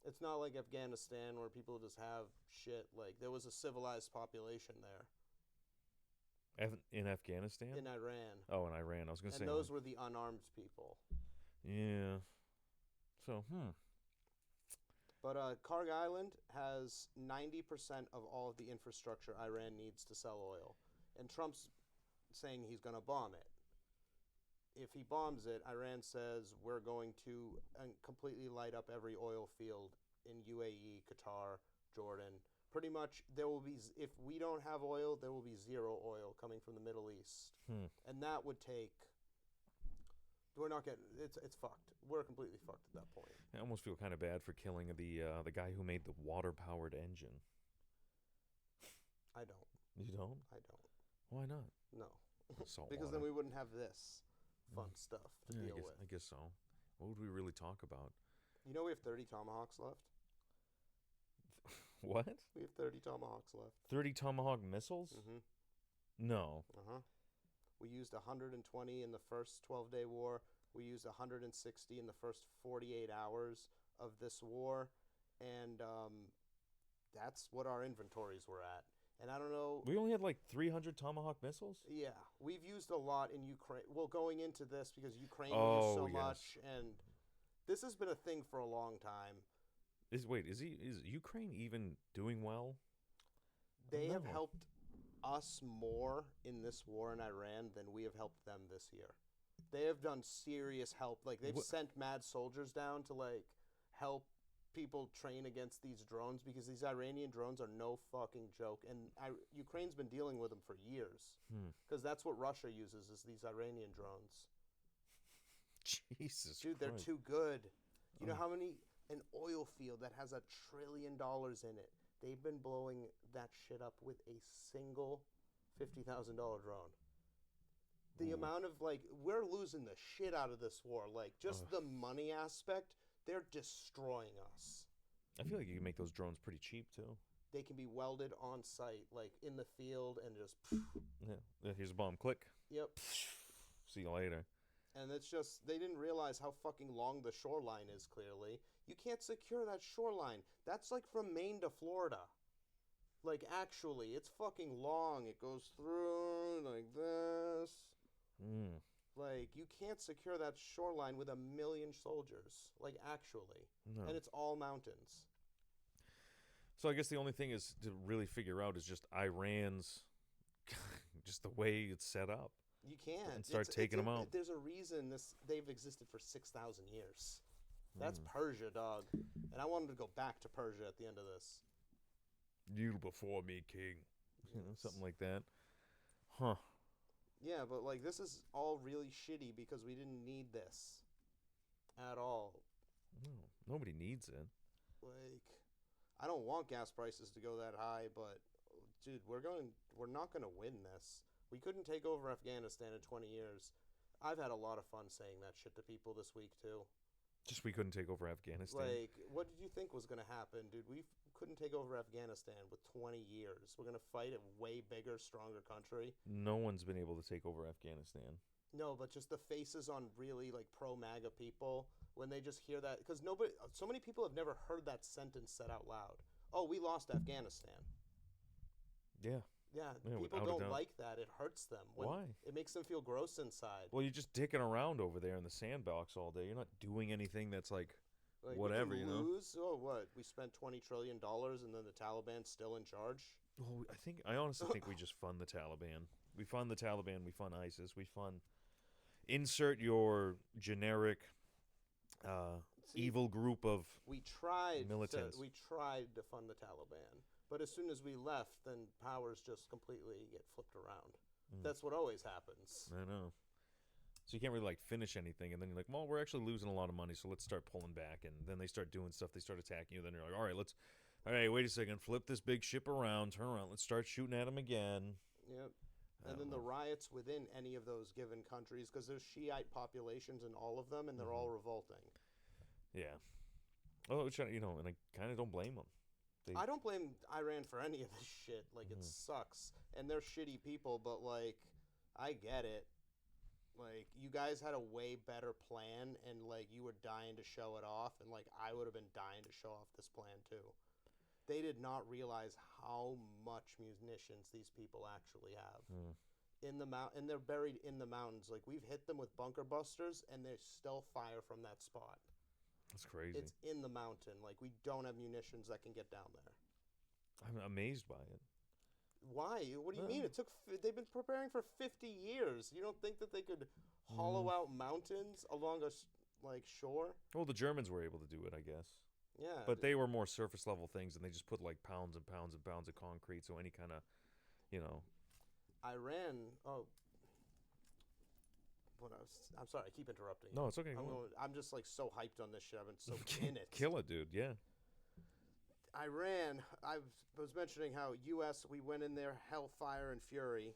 It's not like Afghanistan where people just have shit. Like, there was a civilized population there. In Afghanistan? In Iran. Oh, in Iran. I was going to say. And those were the unarmed people. Yeah. So, But Karg Island has 90% of all of the infrastructure Iran needs to sell oil. And Trump's saying he's going to bomb it. If he bombs it, Iran says we're going to completely light up every oil field in UAE, Qatar, Jordan. Pretty much, there will be, if we don't have oil, there will be zero oil coming from the Middle East. And that would take, we're not getting, it's fucked. We're completely fucked at that point. I almost feel kind of bad for killing the guy who made the water-powered engine. I don't. You don't? I don't. Why not? No. Salt Because water. then we wouldn't have this fun stuff to deal with. I guess so. What would we really talk about? You know we have 30 tomahawks left? What? We have 30 tomahawks left. 30 Tomahawk missiles? Mm-hmm. No. Uh-huh. We used 120 in the first 12-day war. We used 160 in the first 48 hours of this war. And that's what our inventories were at. And I don't know. We only had like 300 Tomahawk missiles? Yeah. We've used a lot in Ukraine. Well, going into this because Ukraine Oh, used so yes. much. And this has been a thing for a long time. Is Ukraine even doing well? They have No. helped us more in this war in Iran than we have helped them this year. They have done serious help. Like they've sent mad soldiers down to like help people train against these drones because these Iranian drones are no fucking joke. And Ukraine's been dealing with them for years because that's what Russia uses is these Iranian drones. Jesus Dude, they're Christ. too good. You know how many an oil field that has $1 trillion in it? They've been blowing that shit up with a single $50,000 drone. The amount of like we're losing the shit out of this war. Like just the money aspect, they're destroying us. I feel like you can make those drones pretty cheap too. They can be welded on site, like in the field, and just Yeah. Here's a bomb. Click. yep. See you later. And it's just they didn't realize how fucking long the shoreline is. Clearly, you can't secure that shoreline. That's like from Maine to Florida. Like actually, it's fucking long. It goes through like this. Like you can't secure that shoreline with 1 million soldiers. Like actually, No. and it's all mountains. So I guess the only thing is to really figure out is just Iran's, just the way it's set up. You can't And start taking them out. There's a reason they've existed for 6,000 years. That's Persia, dog. And I wanted to go back to Persia at the end of this. Kneel before me, king. You know, something like that. Huh. Yeah, but like this is all really shitty because we didn't need this at all. No, nobody needs it. Like I don't want gas prices to go that high, but dude, we're not going to win this. We couldn't take over Afghanistan in 20 years. I've had a lot of fun saying that shit to people this week too. Just we couldn't take over Afghanistan. Like, what did you think was going to happen, dude? We couldn't take over Afghanistan with 20 years. We're going to fight a way bigger, stronger country. No one's been able to take over Afghanistan. No, but just the faces on really like pro-MAGA people when they just hear that, because so many people have never heard that sentence said out loud. Oh, we lost Afghanistan. Yeah. Yeah, Yeah, people without a don't doubt. like that. It hurts them. Why? It makes them feel gross inside. Well, you're just dicking around over there in the sandbox all day. You're not doing anything that's like Like, whatever, we you can know. lose? Oh, what? We spent $20 trillion and then the Taliban's still in charge? Well, I honestly think we just fund the Taliban. We fund the Taliban. We fund ISIS. We fund. Insert your generic evil group of we tried militants. to fund the Taliban, but as soon as we left, then powers just completely get flipped around. That's what always happens. I know. So you can't really like finish anything, and then you're like, well, we're actually losing a lot of money, so let's start pulling back. And then they start doing stuff. They start attacking you. Then you're like, all right, wait a second, flip this big ship around, turn around, let's start shooting at them again. Yep. And then the riots within any of those given countries, because there's Shiite populations in all of them, and they're all revolting. Yeah. Oh, which, and I kind of don't blame them. I don't blame Iran for any of this shit. Like, it sucks. And they're shitty people, but, like, I get it. Like, you guys had a way better plan, and, like, you were dying to show it off, and, like, I would have been dying to show off this plan, too. They did not realize how much munitions these people actually have. And they're buried in the mountains. Like, we've hit them with bunker busters, and they still fire from that spot. That's crazy. It's in the mountain. Like, we don't have munitions that can get down there. I'm amazed by it. Why? What do you mean? They've been preparing for 50 years. You don't think that they could hollow out mountains along a shore? Well, the Germans were able to do it, I guess. Yeah. But they were more surface level things, and they just put like pounds and pounds and pounds of concrete. So any kind of, Iran. Oh. I'm sorry. I keep interrupting. No, it's okay. I'm just like so hyped on this shit. I've been so in it. Kill it, dude. Yeah. Iran. I was mentioning how U.S. We went in there hellfire and fury,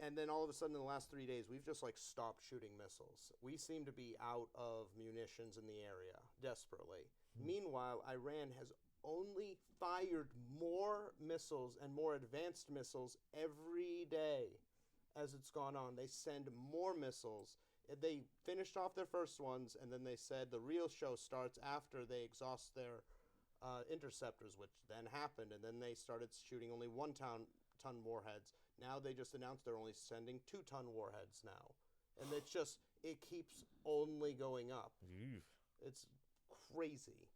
and then all of a sudden in the last 3 days we've just like stopped shooting missiles. We seem to be out of munitions in the area desperately. Meanwhile, Iran has only fired more missiles and more advanced missiles every day as it's gone on. They send more missiles. They finished off their first ones, and then they said the real show starts after they exhaust their interceptors, which then happened, and then they started shooting only 1-ton warheads. Now they just announced they're only sending 2-ton warheads now. And it keeps only going up. It's crazy.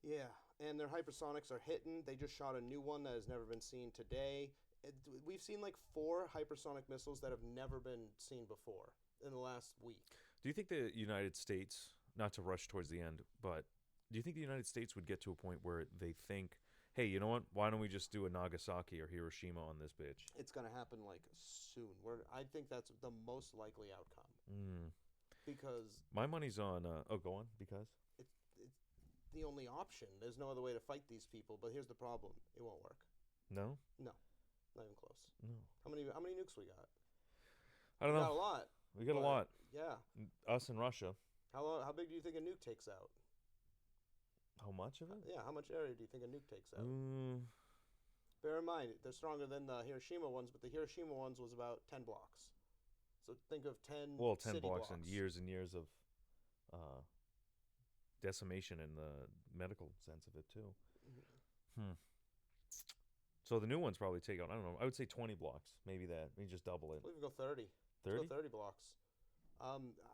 Yeah, and their hypersonics are hitting. They just shot a new one that has never been seen today. We've seen like 4 hypersonic missiles that have never been seen before in the last week. Do you think the United States, not to rush towards the end, but do you think the United States would get to a point where they think, hey, you know what? Why don't we just do a Nagasaki or Hiroshima on this bitch? It's going to happen like soon. I think that's the most likely outcome. Because my money's on. Go on. Because it's the only option. There's no other way to fight these people. But here's the problem: it won't work. No. No, not even close. No. How many nukes we got? I don't know. We got a lot. We got a lot. Yeah. Us and Russia. How big do you think a nuke takes out? How much of it? Yeah, how much area do you think a nuke takes out? Bear in mind, they're stronger than the Hiroshima ones, but the Hiroshima ones was about 10 blocks. So think of 10 10 city blocks and years of decimation in the medical sense of it, too. So the new ones probably take out, I don't know, I would say 20 blocks. Maybe that. Maybe just double it. We can go 30. 30? Let's go 30 blocks.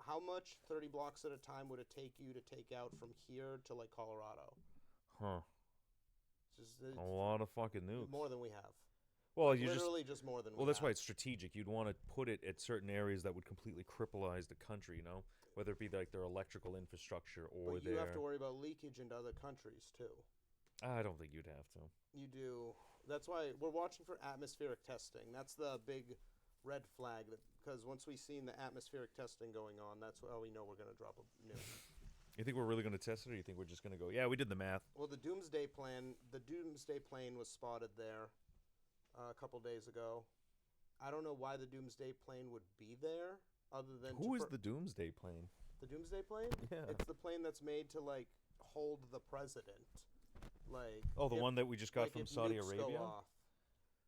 How much 30 blocks at a time would it take you to take out from here to like Colorado? It's a lot of fucking nukes. More than we have. Well, you literally just more than we have. Well, that's why it's strategic. You'd want to put it at certain areas that would completely crippleize the country, whether it be like their electrical infrastructure or but you have to worry about leakage into other countries too. I don't think you'd have to. You do. That's why we're watching for atmospheric testing. That's the big red flag, because once we've seen the atmospheric testing going on, that's how we know we're going to drop a nuke. You think we're really going to test it, or you think we're just going to go, yeah, we did the math? Well, the Doomsday plane was spotted there a couple days ago. I don't know why the Doomsday plane would be there, other than who is the Doomsday plane? The Doomsday plane? Yeah, it's the plane that's made to like hold the president. Like the one that we just got from Saudi Arabia.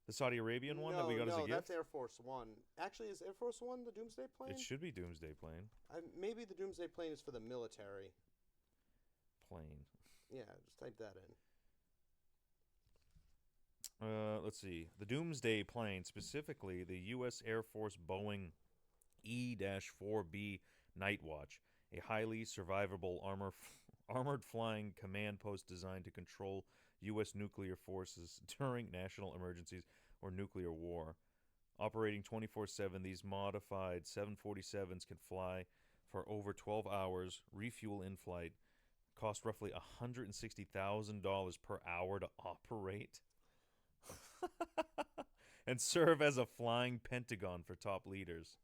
The Saudi Arabian one that we got as a gift? No, that's Air Force One. Actually, is Air Force One the Doomsday plane? It should be Doomsday plane. Maybe the Doomsday plane is for the military. Plane. Yeah, just type that in. Let's see. The Doomsday plane, specifically the U.S. Air Force Boeing E-4B Night Watch, a highly survivable armored flying command post designed to control U.S. nuclear forces during national emergencies or nuclear war. Operating 24/7, these modified 747s can fly for over 12 hours, refuel in flight, cost roughly $160,000 per hour to operate, and serve as a flying pentagon for top leaders.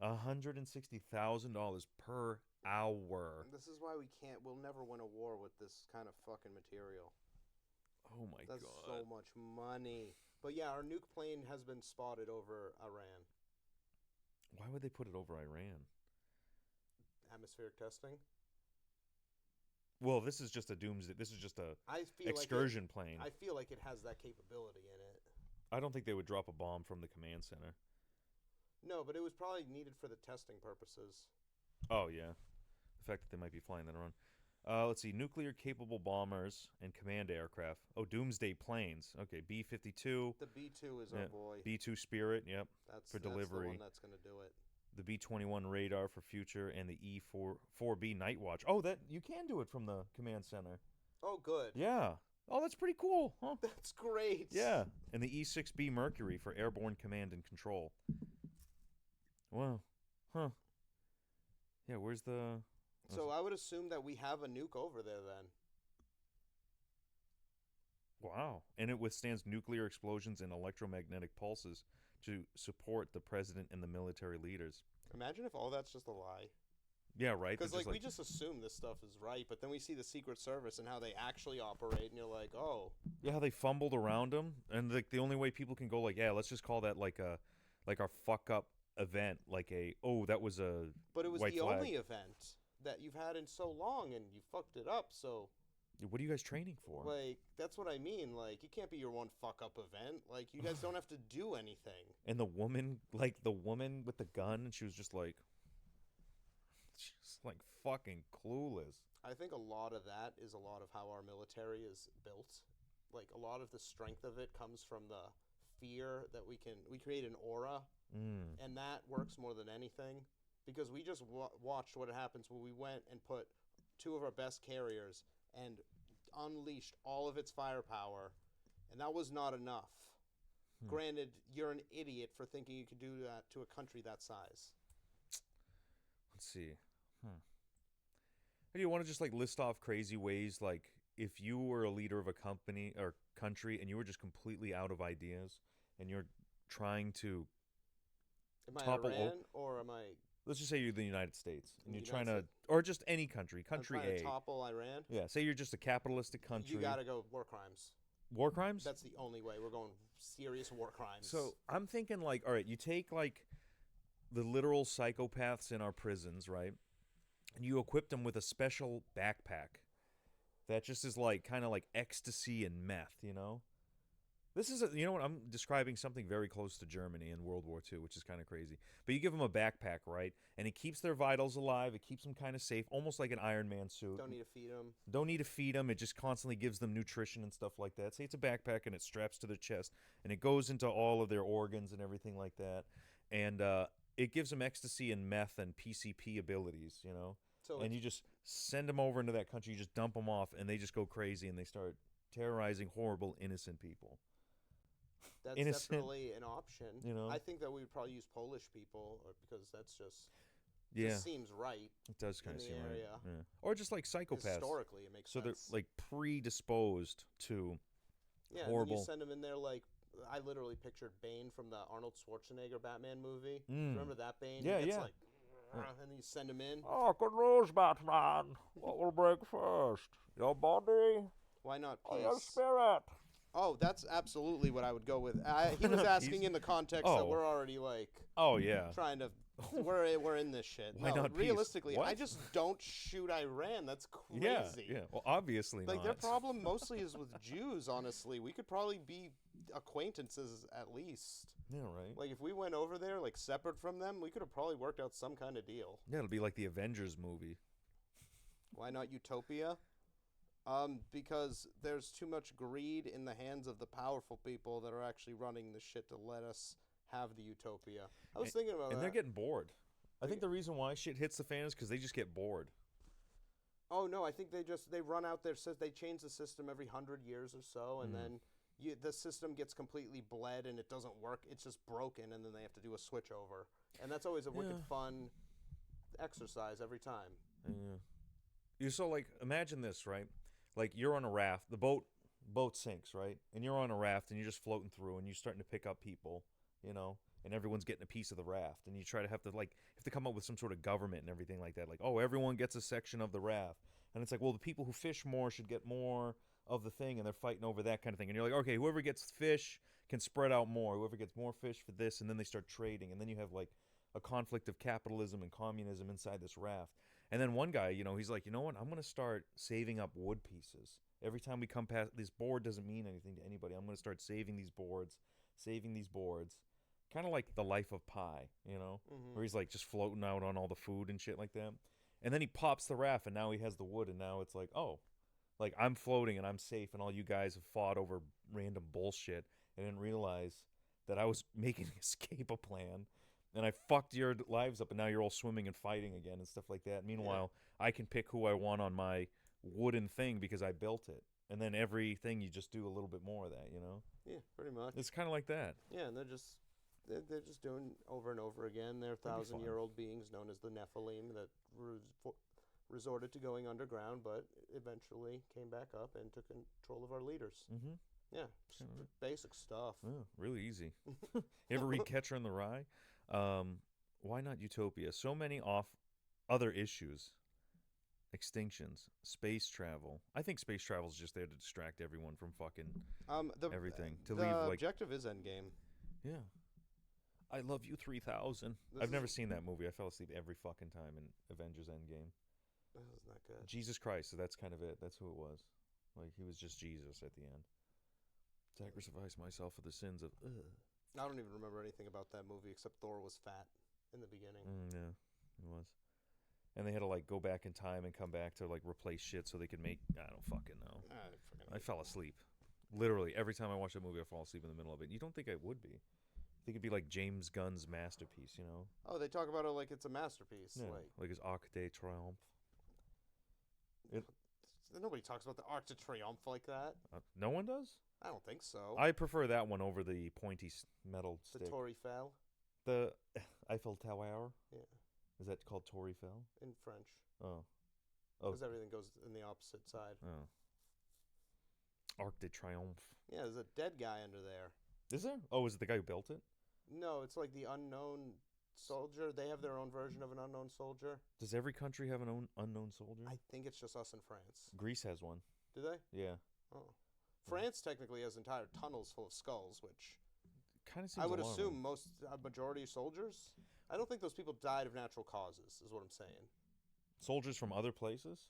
$160,000 per hour. This is why we'll never win a war with this kind of fucking material. Oh my That's god. so much money. But yeah, our nuke plane has been spotted over Iran. Why would they put it over Iran? Atmospheric testing? Well, this is just a doomsday. This is just a excursion plane. I feel like it has that capability in it. I don't think they would drop a bomb from the command center. No, but it was probably needed for the testing purposes. Oh, yeah. The fact that they might be flying that around. Let's see. Nuclear-capable bombers and command aircraft. Oh, doomsday planes. Okay, B-52. The B-2 is our boy. B-2 Spirit, yep, for That's delivery. the one that's going to do it. The B-21 radar for future, and the E-4B Night Watch. Oh, that you can do it from the command center. Oh, good. Yeah. Oh, that's pretty cool, huh? That's great. Yeah. And the E-6B Mercury for airborne command and control. Wow. Huh. Yeah, where's the... So I would assume that we have a nuke over there then. Wow. And it withstands nuclear explosions and electromagnetic pulses to support the president and the military leaders. Imagine if all that's just a lie. Yeah, right? Because we just assume this stuff is right, but then we see the Secret Service and how they actually operate, and you're like, oh. Yeah, how they fumbled around them. And like the only way people can go like, yeah, let's just call that like our fuck-up event. Like that was a But it was white the flag. only event that you've had in so long, and you fucked it up, so... What are you guys training for? Like, that's what I mean. Like, it can't be your one fuck-up event. Like, you guys don't have to do anything. And the woman with the gun, and she was just like fucking clueless. I think a lot of that is a lot of how our military is built. Like, a lot of the strength of it comes from the fear that we create an aura, and that works more than anything. Because we just watched what happens when we went and put two of our best carriers and unleashed all of its firepower, and that was not enough. Granted, you're an idiot for thinking you could do that to a country that size. Let's see. Do you want to just like list off crazy ways, like if you were a leader of a company or country and you were just completely out of ideas and you're trying to Am I topple Iran or am I... Let's just say you're the United States and you're United trying to, States. or just any country, I'm country trying A. to topple Iran? Yeah, say you're just a capitalistic country. You gotta go war crimes. War crimes? That's the only way. We're going serious war crimes. So I'm thinking like, all right, you take like the literal psychopaths in our prisons, right? And you equip them with a special backpack that just is like kind of like ecstasy and meth, you know? This is, you know what, I'm describing something very close to Germany in World War II, which is kind of crazy. But you give them a backpack, right? And it keeps their vitals alive. It keeps them kind of safe, almost like an Iron Man suit. Don't need to feed them. Don't need to feed them. It just constantly gives them nutrition and stuff like that. Say it's a backpack and it straps to their chest. And it goes into all of their organs and everything like that. And it gives them ecstasy and meth and PCP abilities, you know? So And you just send them over into that country. You just dump them off and they just go crazy and they start terrorizing horrible, innocent people. that's innocent, definitely an option. you know? I think that we would probably use Polish people because that's just... Yeah. Just seems right. It does kind of the seem right. area. Yeah. Or just like psychopaths. Historically, it makes So sense. they're like predisposed to yeah, horrible. And then you send them in there like... I literally pictured Bane from the Arnold Schwarzenegger Batman movie. Remember that Bane? Yeah, He gets yeah. like... And then you send him in. Oh, good news, Batman. What will break first? Your body Why not or peace? your spirit? Oh, that's absolutely what I would go with. He was asking in the context that Oh. we're already like Oh, yeah. trying to. We're in this shit. Why no, not peace? realistically, I What? just don't shoot Iran. That's crazy. Yeah. Well, obviously Like not. their problem mostly is with Jews. Honestly, we could probably be acquaintances at least. Yeah, right. Like if we went over there, like separate from them, we could have probably worked out some kind of deal. Yeah, it'll be like the Avengers movie. Why not Utopia? Because there's too much greed in the hands of the powerful people that are actually running the shit to let us have the utopia. I was thinking about And that. they're getting bored. I think the reason why shit hits the fan is because they just get bored. Oh no, I think they run out their they change the system every 100 years or so, and then the system gets completely bled and it doesn't work. It's just broken, and then they have to do a switch over, and that's always a wicked fun exercise every time. Yeah. You so like imagine this, right? Like you're on a raft, the boat sinks, right? And you're on a raft and you're just floating through and you're starting to pick up people, you know, and everyone's getting a piece of the raft and you try to have to come up with some sort of government and everything like that. Like, oh, everyone gets a section of the raft. And it's like, well, the people who fish more should get more of the thing and they're fighting over that kind of thing. And you're like, okay, whoever gets fish can spread out more. Whoever gets more fish for this, and then they start trading and then you have like a conflict of capitalism and communism inside this raft. And then one guy, you know, he's like, you know what? I'm going to start saving up wood pieces. Every time we come past, this board doesn't mean anything to anybody. I'm going to start saving these boards. Kind of like the life of Pi, you know, where he's like just floating out on all the food and shit like that. And then he pops the raft and now he has the wood and now it's like, oh, like I'm floating and I'm safe and all you guys have fought over random bullshit. I didn't realize that I was making escape a plan and I fucked your lives up, and now you're all swimming and fighting again and stuff like that. Meanwhile, I can pick who I want on my wooden thing because I built it, and then everything you just do a little bit more of that, you know? Yeah, pretty much. It's kind of like that. Yeah, and they're just doing over and over again. They're thousand-year-old beings known as the Nephilim that resorted to going underground, but eventually came back up and took control of our leaders. Mm-hmm. Yeah, basic stuff. Yeah, really easy. You ever read Catcher in the Rye? Why not Utopia? So many other issues. Extinctions, space travel. I think space travel is just there to distract everyone from fucking everything. To the leave like objective is Endgame. Yeah. I love you 3000. I've never seen that movie. I fell asleep every fucking time in Avengers Endgame. That was not good. Jesus Christ, so that's kind of it. That's who it was. Like he was just Jesus at the end. Sacrifice myself for the sins of. I don't even remember anything about that movie except Thor was fat in the beginning. Yeah, it was. And they had to like go back in time and come back to like replace shit so they could make. I don't fucking know. I fell asleep. Literally every time I watch a movie, I fall asleep in the middle of it. You don't think I would be? I think it'd be like James Gunn's masterpiece, you know? Oh, they talk about it like it's a masterpiece. Yeah, like his Arc de Triomphe. Nobody talks about the Arc de Triomphe like that. No one does? I don't think so. I prefer that one over the pointy metal stick. The Tory Fell? The Eiffel Tower? Yeah. Is that called Tory Fell? In French. Oh. Because everything goes in the opposite side. Oh. Arc de Triomphe. Yeah, there's a dead guy under there. Is there? Oh, is it the guy who built it? No, it's like the unknown soldier. They have their own version of an unknown soldier. Does every country have an own unknown soldier? I think it's just us in France. Greece has one. Do they? Yeah. Oh. France technically has entire tunnels full of skulls, which kind of seems I would assume majority of soldiers. I don't think those people died of natural causes, is what I'm saying. Soldiers from other places?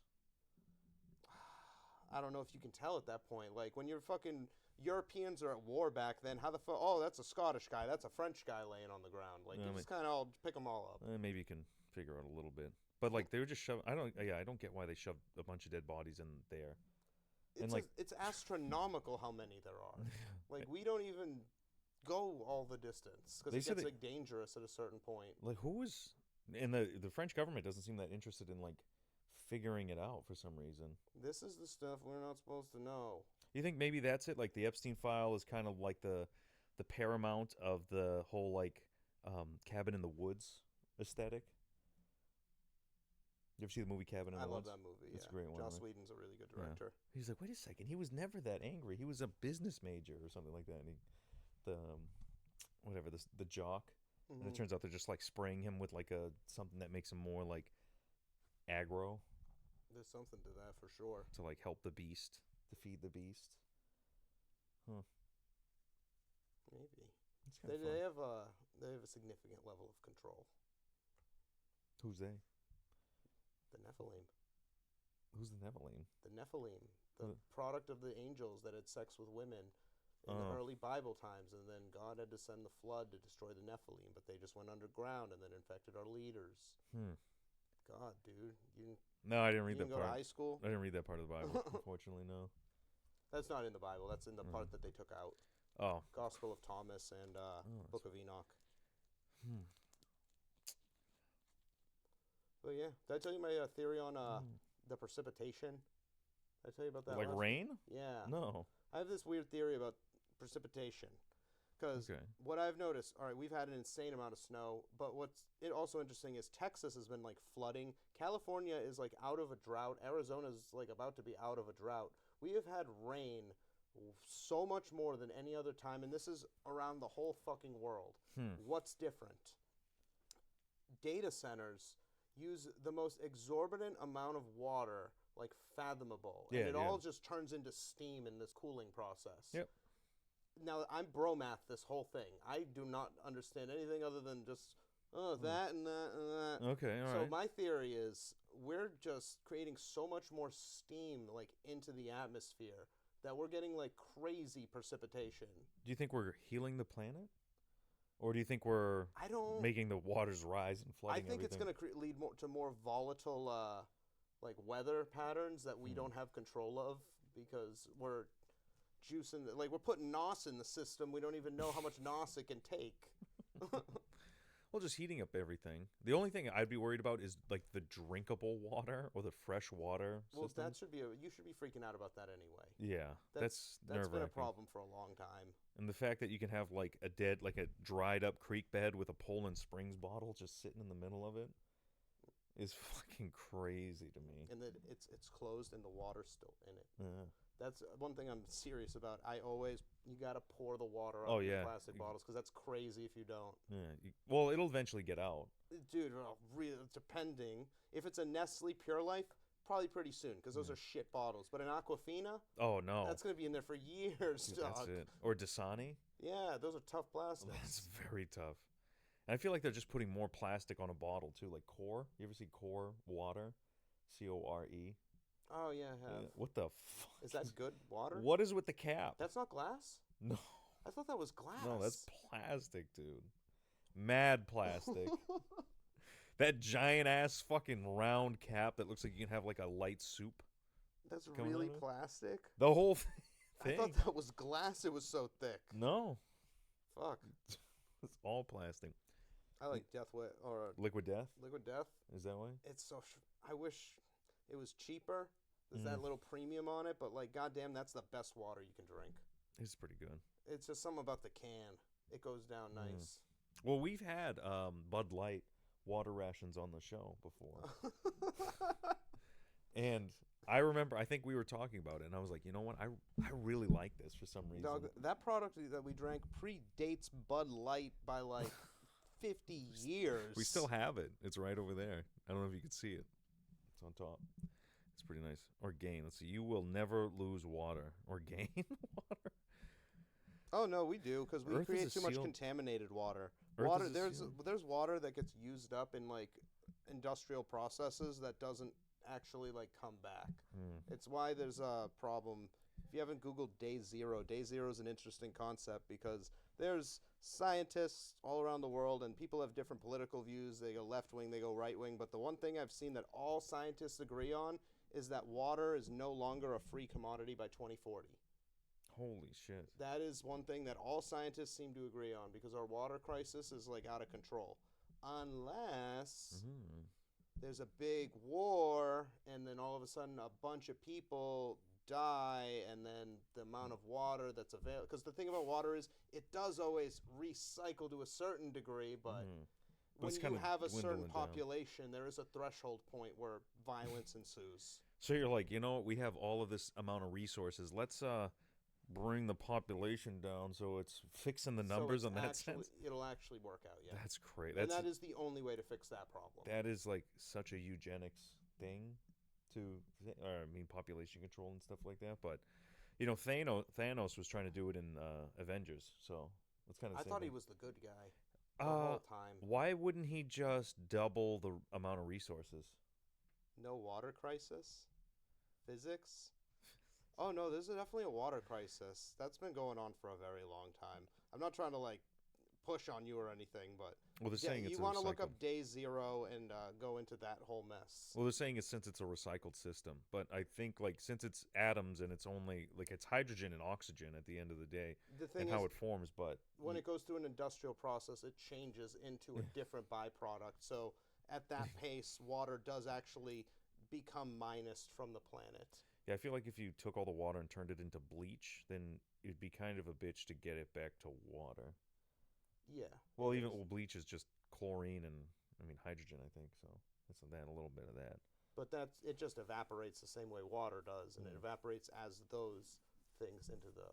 I don't know if you can tell at that point. Like, when your fucking Europeans are at war back then, how the fuck? Oh, that's a Scottish guy. That's a French guy laying on the ground. Like, you just kind of all pick them all up. Maybe you can figure out a little bit. But, like, they were just shoving. I don't get why they shoved a bunch of dead bodies in there. It's astronomical how many there are. Like, we don't even go all the distance because it gets like dangerous at a certain point. Like, who was? And the French government doesn't seem that interested in like figuring it out for some reason. This is the stuff we're not supposed to know. You think maybe that's it? Like the Epstein file is kind of like the paramount of the whole like cabin in the woods aesthetic. You ever see the movie Cabin in the Woods? I love that movie. It's a great one. Joss Whedon's a really good director. Yeah. He's like, wait a second, he was never that angry. He was a business major or something like that. And the jock. Mm-hmm. And it turns out they're just like spraying him with like something that makes him more like aggro. There's something to that for sure. To like help the beast, to feed the beast. Huh. Maybe. They have a significant level of control. Who's they? The Nephilim. Who's the Nephilim? The Nephilim, the product of the angels that had sex with women in the early Bible times, and then God had to send the flood to destroy the Nephilim, but they just went underground and then infected our leaders. God, dude, No, I didn't read that part. You didn't go to high school? I didn't read that part of the Bible, unfortunately, no. That's not in the Bible. That's in the part that they took out. Oh. Gospel of Thomas and Book of Enoch. But yeah, did I tell you my theory on the precipitation? Did I tell you about that? Like rain? Yeah. No. I have this weird theory about precipitation. Because Okay. what I've noticed, all right, we've had an insane amount of snow, but what's also interesting is Texas has been like flooding. California is like out of a drought. Arizona's like about to be out of a drought. We have had rain so much more than any other time, and this is around the whole fucking world. Hmm. What's different? Data centers use the most exorbitant amount of water, like fathomable, and Yeah, it yeah. all just turns into steam in this cooling process. Yep. Now I'm bromath this whole thing. I do not understand anything other than just that and that and that. Okay, all So right. my theory is we're just creating so much more steam like into the atmosphere that we're getting like crazy precipitation. Do you think we're healing the planet? Or do you think we're I don't. making the waters rise and I flooding think it's everything? going to lead to more volatile like weather patterns that we don't have control of because we're juicing like we're putting NOS in the system. We don't even know how much NOS it can take. Well, just heating up everything. The only thing I'd be worried about is like the drinkable water or the fresh water Well, system. that should be you should be freaking out about that anyway. Yeah, that's That's been a nerve-wracking. problem for a long time. And the fact that you can have like a dried up creek bed with a Poland Springs bottle just sitting in the middle of it is fucking crazy to me. And that it's closed and the water's still in it. Yeah. That's one thing I'm serious about. You got to pour the water Oh, out in yeah. plastic bottles because that's crazy if you don't. Yeah. Well, it'll eventually get out. Dude, depending. If it's a Nestle Pure Life, probably pretty soon because those are shit bottles. But an Aquafina, Oh no. that's going to be in there for years, Dude, that's dog. it. Or Dasani. Yeah, those are tough plastics. That's very tough. And I feel like they're just putting more plastic on a bottle too, like Core. You ever see Core water? Core. Oh, yeah, I have. What the fuck? Is that good water? What is with the cap? That's not glass? No. I thought that was glass. No, that's plastic, dude. Mad plastic. That giant ass fucking round cap that looks like you can have like a light soup. That's coming really out of it? plastic? The whole I thing. thought that was glass. It was so thick. No, Fuck. it's all plastic. I like Death Wish or Liquid Death? Liquid Death. Is that why? It's so. I wish it was cheaper. There's that little premium on it, but like, goddamn, that's the best water you can drink. It's pretty good. It's just something about the can. It goes down nice. Well, we've had Bud Light water rations on the show before. And I remember, I think we were talking about it, and I was like, you know what? I really like this for some reason. Dog, that product that we drank predates Bud Light by like 50 years. We still have it. It's right over there. I don't know if you can see it. It's on top. It's pretty nice. Orgain. Let's see. You will never lose water. Orgain water? Oh no, we do because we Earth is create a too much sealed- contaminated water. Earth Water is a there's water that gets used up in like industrial processes that doesn't actually like come back. It's why there's a problem. If you haven't Googled Day Zero is an interesting concept because there's scientists all around the world and people have different political views. They go left wing, they go right wing. But the one thing I've seen that all scientists agree on is that water is no longer a free commodity by 2040. Holy shit. That is one thing that all scientists seem to agree on because our water crisis is like out of control. Unless there's a big war and then all of a sudden a bunch of people die and then the amount of water that's available. Because the thing about water is it does always recycle to a certain degree, but But when it's kind you of have a certain dwindling down. population, there is a threshold point where violence ensues. So you're like, you know what? We have all of this amount of resources. Let's bring the population down so it's fixing the numbers So in it's that actually, sense. it'll actually work out, yeah. That's great. And That's that is the only way to fix that problem. that is like such a eugenics thing or I mean population control and stuff like that, but you know Thanos was trying to do it in Avengers, so it's kind of I thought he was the good guy the whole time. Why wouldn't he just double the amount of resources? No water crisis? Physics? Oh no, there's definitely a water crisis. That's been going on for a very long time. I'm not trying to like push on you or anything, but Well, they're saying it's you a want to look recycled- up Day Zero and go into that whole mess. Well, they're saying it's since it's a recycled system, but I think like since it's atoms and it's only like it's hydrogen and oxygen at the end of the day, The thing and is, how it forms. But when it goes through an industrial process, it changes into a different byproduct. So at that pace, water does actually become minus from the planet. Yeah, I feel like if you took all the water and turned it into bleach, then it'd be kind of a bitch to get it back to water. Yeah, Well, it even is. well, bleach is just chlorine and I mean hydrogen, I think. So it's that a little bit of that. But it just evaporates the same way water does, and it Mm. evaporates as those things into the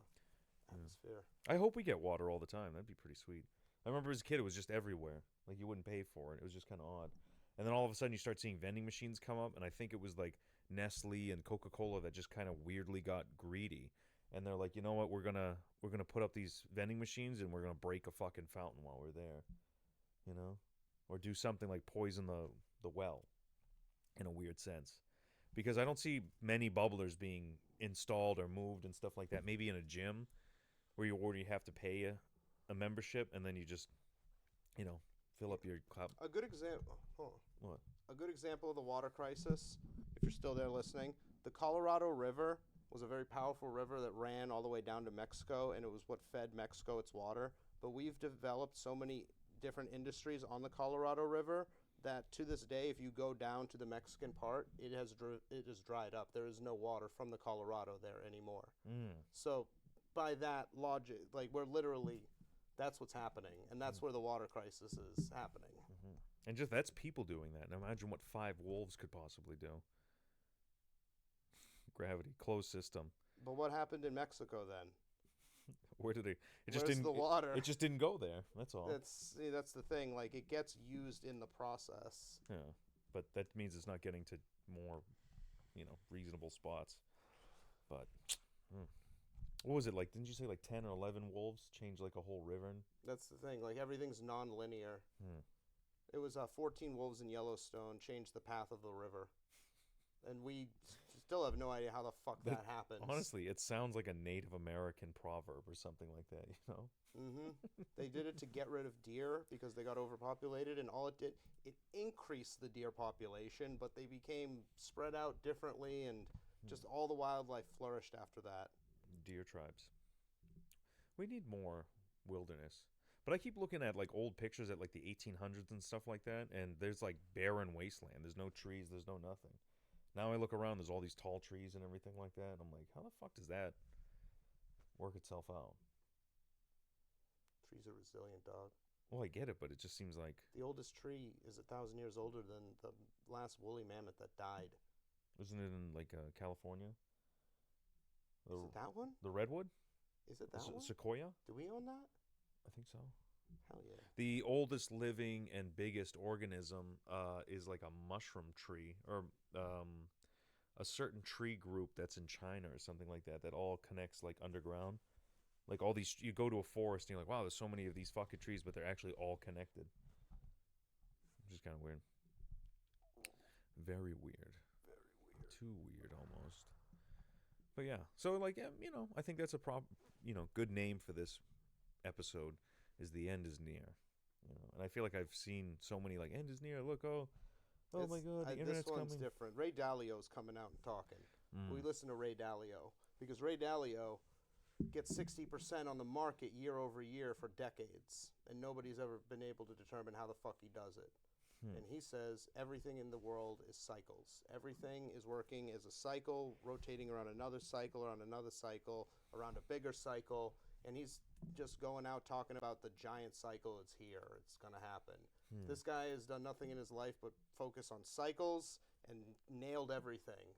Mm. atmosphere. I hope we get water all the time. That'd be pretty sweet. I remember as a kid, it was just everywhere. Like you wouldn't pay for it. It was just kind of odd. And then all of a sudden, you start seeing vending machines come up, and I think it was like Nestle and Coca Cola that just kind of weirdly got greedy. And they're like, you know what? We're gonna put up these vending machines, and we're gonna break a fucking fountain while we're there. You know, or do something like poison the well in a weird sense. Because I don't see many bubblers being installed or moved and stuff like that. Maybe in a gym where you already have to pay a membership and then you just, you know, fill up your cup. A good example. What? A good example of the water crisis, if you're still there listening, the Colorado River was a very powerful river that ran all the way down to Mexico, and it was what fed Mexico its water. But we've developed so many different industries on the Colorado River that to this day, if you go down to the Mexican part, it has dried up. There is no water from the Colorado there anymore. Mm. So, by that logic, like we're literally, that's what's happening, and that's where the water crisis is happening. Hmm. And just that's people doing that. Now imagine what five wolves could possibly do. Gravity, closed system. But what happened in Mexico then? Where did they? It just Where's didn't. the water? It just didn't go there. That's all. That's the thing. Like it gets used in the process. Yeah, but that means it's not getting to more, reasonable spots. But mm. What was it like? Didn't you say like 10 or 11 wolves changed like a whole river? That's the thing. Like everything's non-linear. Hmm. It was 14 wolves in Yellowstone changed the path of the river, and we still have no idea how the fuck that happens. Honestly, it sounds like a Native American proverb or something like that, you know? They did it to get rid of deer because they got overpopulated, and all it did, it increased the deer population, but they became spread out differently, and just all the wildlife flourished after that. Deer tribes. We need more wilderness. But I keep looking at like old pictures at like the 1800s and stuff like that, and there's like barren wasteland. There's no trees, there's no nothing. Now I look around, there's all these tall trees and everything like that, and I'm like, how the fuck does that work itself out? Trees are resilient, dog. Well, I get it, but it just seems like The oldest tree is 1,000 years older than the last woolly mammoth that died. isn't it in like California? Is it that one? The redwood? Is it that one? Sequoia? Do we own that? I think so. Hell yeah. The oldest living and biggest organism is like a mushroom tree or a certain tree group that's in China or something like that that all connects like underground. Like all these, you go to a forest and you're like, wow, there's so many of these fucking trees, but they're actually all connected. Which is kind of weird. Very weird. Very weird. Too weird almost. But yeah, so like, yeah, I think that's a good name for this episode is The End is Near. And I feel like I've seen so many like end is near. Look, oh my God, the internet's this one's coming. different. Ray Dalio's coming out and talking. Mm. We listen to Ray Dalio because Ray Dalio gets 60% on the market year over year for decades, and nobody's ever been able to determine how the fuck he does it. And he says everything in the world is cycles. Everything is working as a cycle, rotating around another cycle, around another cycle, around a bigger cycle. And he's just going out talking about the giant cycle. It's here. It's going to happen. This guy has done nothing in his life but focus on cycles and nailed everything.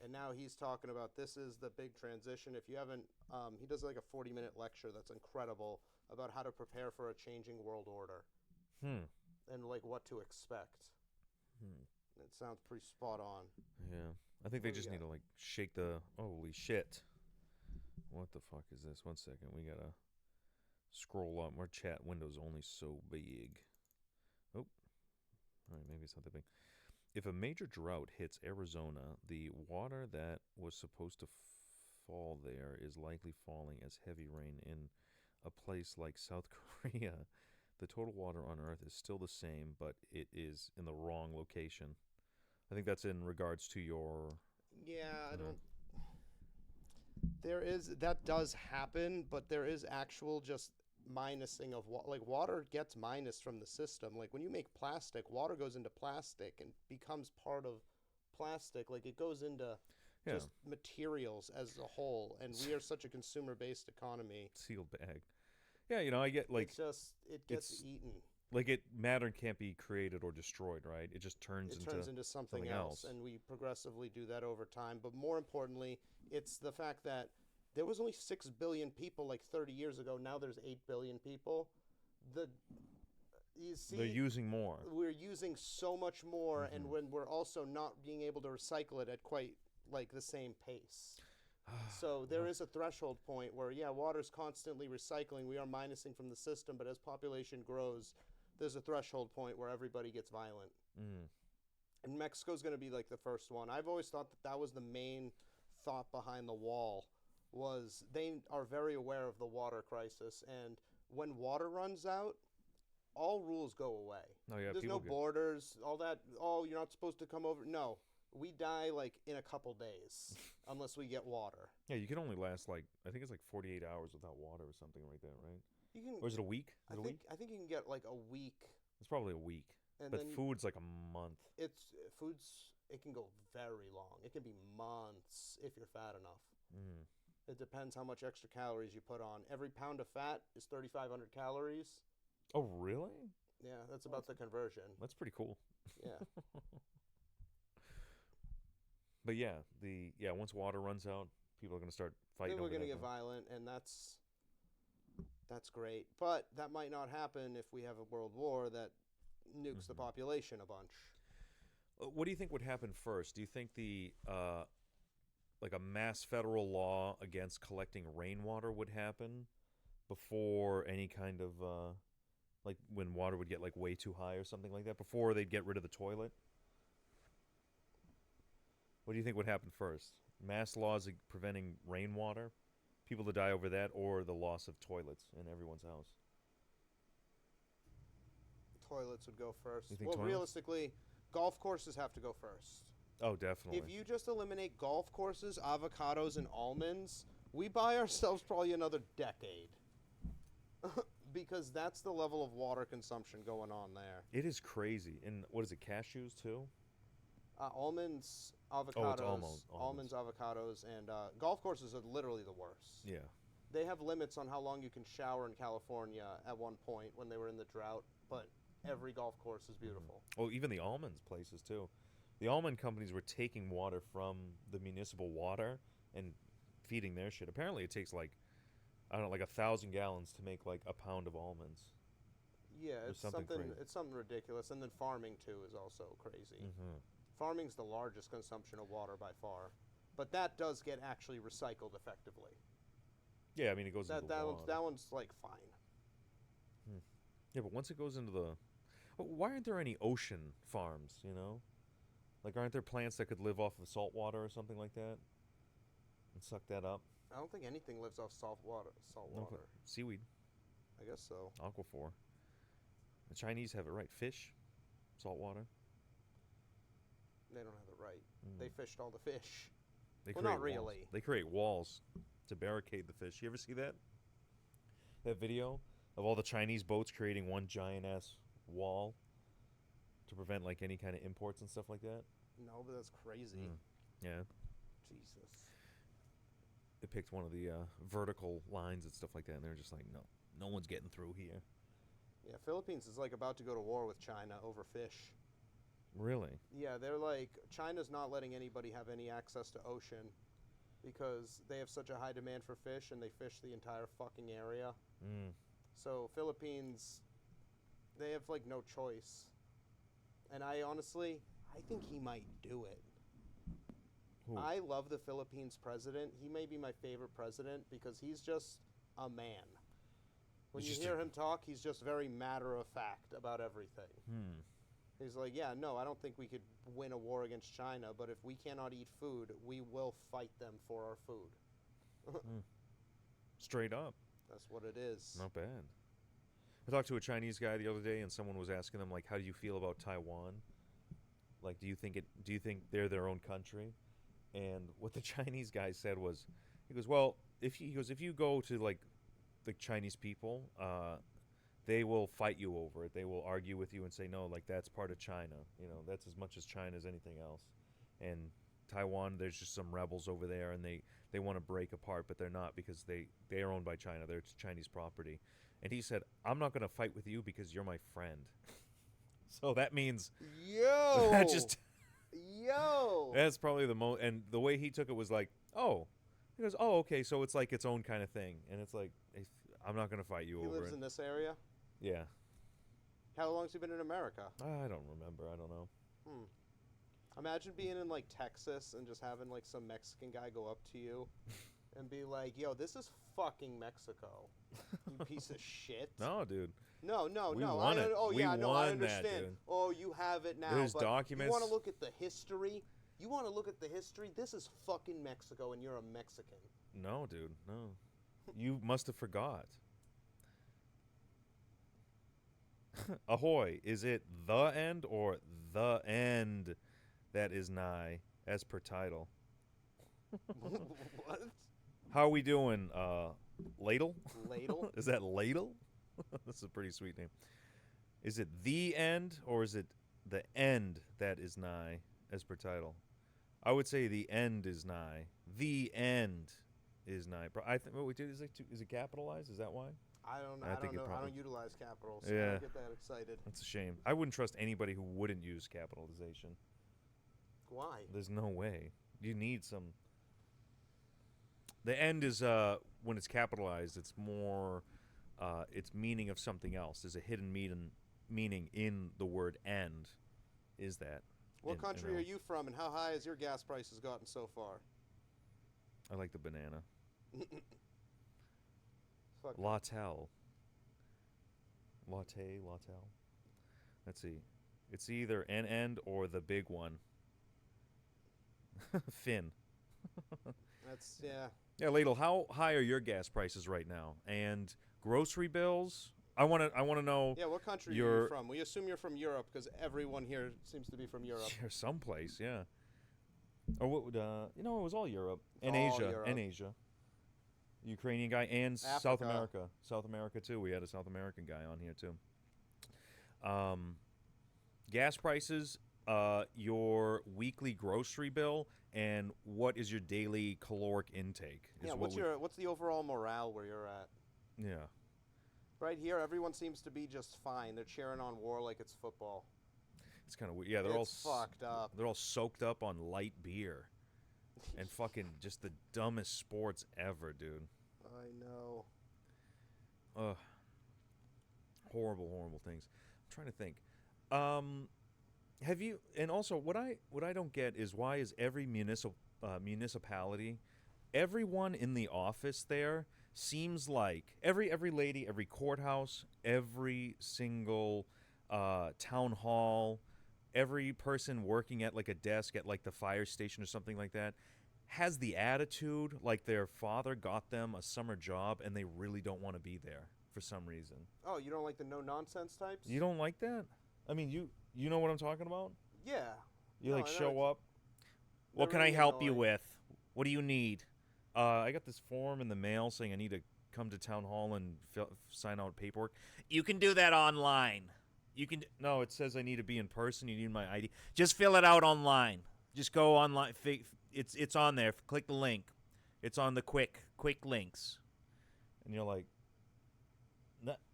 And now he's talking about this is the big transition. If you haven't, he does like a 40-minute lecture that's incredible about how to prepare for a changing world order. And like what to expect. It sounds pretty spot on. Yeah, I think they just need to like shake the holy shit. What the fuck is this? 1 second, we gotta scroll up. Our chat window's only so big. Oh, all right, maybe it's not that big. If a major drought hits Arizona, the water that was supposed to fall there is likely falling as heavy rain in a place like South Korea. The total water on Earth is still the same, but it is in the wrong location. I think that's in regards to your... Yeah, I don't... That does happen, but there is actual just minusing of like water gets minus from the system. Like when you make plastic, water goes into plastic and becomes part of plastic. Like it goes into Yeah. just materials as a whole, and we are such a consumer-based economy. Sealed bag. Yeah, I get like It gets it's eaten. like matter can't be created or destroyed, right? It just turns It into turns into something else, and we progressively do that over time. But more importantly, it's the fact that there was only 6 billion people like 30 years ago. Now there's 8 billion people. The you see, they're using more. we're using so much more, and when we're also not being able to recycle it at quite like the same pace. So there is a threshold point where, yeah, water's constantly recycling. We are minusing from the system, but as population grows, there's a threshold point where everybody gets violent. Mm. And Mexico's going to be like the first one. I've always thought that that was the main thought behind the wall, was they are very aware of the water crisis, and when water runs out, all rules go away. Oh yeah, There's no borders, all that. Oh, you're not supposed to come over. No, we die like in a couple days unless we get water. Yeah, you can only last like I think it's like 48 hours without water or something like that, right? You can. Or is it a week? Is it a week? I think you can get like a week. It's probably a week. And But then food's like a month. it can go very long. It can be months if you're fat enough. Mm. It depends how much extra calories you put on. Every pound of fat is 3,500 calories. Oh really? Yeah, that's about the conversion. That's pretty cool. Yeah. But yeah, once water runs out, people are gonna start fighting. Then we're going to get violent, and that's great. But that might not happen if we have a world war that nukes the population a bunch. What do you think would happen first? Do you think the like a mass federal law against collecting rainwater would happen before any kind of like when water would get like way too high or something like that, before they'd get rid of the toilet? What do you think would happen first? Mass laws preventing rainwater, people to die over that, or the loss of toilets in everyone's house? Toilets would go first. You think Well, toilets? realistically, golf courses have to go first. Oh, definitely. If you just eliminate golf courses, avocados, and almonds, we buy ourselves probably another decade. Because that's the level of water consumption going on there. It is crazy. And what is it, cashews too? Almonds, avocados, Oh, it's almonds. almonds, avocados, and golf courses are literally the worst. Yeah. They have limits on how long you can shower in California at one point when they were in the drought, but every golf course is beautiful. Oh, even the almonds places too. The almond companies were taking water from the municipal water and feeding their shit. Apparently, it takes like, I don't know, like 1,000 gallons to make like a pound of almonds. Yeah, Or it's something something. crazy. It's something ridiculous. And then farming too is also crazy. Mm-hmm. Farming's the largest consumption of water by far, but that does get actually recycled effectively. Yeah, I mean it goes into the water. That one's like fine. Yeah, but once it goes into the, why aren't there any ocean farms? Like aren't there plants that could live off of salt water or something like that, and suck that up? I don't think anything lives off salt water. No, but seaweed, I guess so. aquaphor. The Chinese have it right. Fish, salt water. They don't have it right. They fished all the fish. They Well, create not walls. really. They create walls to barricade the fish. You ever see that? That video of all the Chinese boats creating one giant ass wall to prevent like any kind of imports and stuff like that? No, but that's crazy. Yeah. Jesus. They picked one of the vertical lines and stuff like that, and they're just like, no one's getting through here. Yeah, Philippines is like about to go to war with China over fish. Really? Yeah, they're like, China's not letting anybody have any access to ocean because they have such a high demand for fish and they fish the entire fucking area. So Philippines, they have like no choice. And I think he might do it. Who? I love the Philippines president. He may be my favorite president because he's just a man. When He's you just hear him talk, he's just very matter of fact about everything. He's like, yeah, no, I don't think we could win a war against China, but if we cannot eat food, we will fight them for our food. Straight up. That's what it is. Not bad. I talked to a Chinese guy the other day, and someone was asking them, like, how do you feel about Taiwan? Like, do you think they're their own country? And what the Chinese guy said was, he goes, well, if you go to like the Chinese people, they will fight you over it. They will argue with you and say, no, like that's part of China. That's as much as China as anything else. And Taiwan, there's just some rebels over there, and they want to break apart, but they're not because they are owned by China. They're Chinese property. And he said, I'm not going to fight with you because you're my friend. So that means Yo. that just Yo. that's probably the most. And the way he took it was like, oh, he goes, oh, okay, so it's like its own kind of thing, and it's like, I'm not going to fight you He over lives it. in this area. Yeah, How long's he been in America? I don't remember. I don't know. Imagine being in like Texas and just having like some Mexican guy go up to you and be like, "Yo, this is fucking Mexico, you piece of shit." No, dude. No, We no. won it. Oh We yeah, no, I won that, understand. dude. Oh, you have it now. There's but documents. You want to look at the history? You want to look at the history? This is fucking Mexico, and you're a Mexican. No, dude. No. You must have forgot. Ahoy! Is it the end or the end that is nigh, as per title? What? How are we doing, Ladle? Ladle? Is that Ladle? That's a pretty sweet name. Is it the end or is it the end that is nigh, as per title? I would say the end is nigh. The end is nigh. I think what we do is it capitalized? Is that why? I don't know. I I, think don't it know. I probably- don't utilize capitals. So I Yeah. don't get that excited. That's a shame. I wouldn't trust anybody who wouldn't use capitalization. Why? There's no way. You need some. The end is when it's capitalized. It's more. It's meaning of something else. There's a hidden meaning in the word "end." Is that? What country are you from, and how high has your gas prices gotten so far? I like the banana. Fuck. Latel. Latte. Let's see. It's either an end or the big one. Finn. That's yeah. Yeah, Ladle. How high are your gas prices right now? And grocery bills? I want to know. Yeah, what country are You're- you from? We assume you're from Europe because everyone here seems to be from Europe. Yeah, someplace, yeah. Or what would it was all Europe and All Asia Europe. and Asia. Ukrainian guy and South Africa. America. South America too. We had a South American guy on here too. Gas prices, your weekly grocery bill, and what is your daily caloric intake? Is Yeah, what what's the overall morale where you're at? Yeah. Right here, everyone seems to be just fine. They're cheering on war like it's football. It's kind of weird. Yeah, they're It's fucked up. They're all soaked up on light beer, and fucking just the dumbest sports ever, dude. I know. Ugh. Horrible things. I'm trying to think. Have you? And also, what I don't get is why is every municipality, everyone in the office there seems like every lady, every courthouse, every single town hall, every person working at like a desk at like the fire station or something like that has the attitude like their father got them a summer job and they really don't want to be there for some reason. Oh, you don't like the no nonsense types? You don't like that? I mean, you know what I'm talking about? Yeah. You No, like I know show it's- up. What they're can I really help you annoying. with? What do you need? I got this form in the mail saying I need to come to town hall and sign out paperwork. You can do that online. You can no. It says I need to be in person. You need my ID. Just fill it out online. Just go online. It's on there. Click the link. It's on the quick links. And you're like,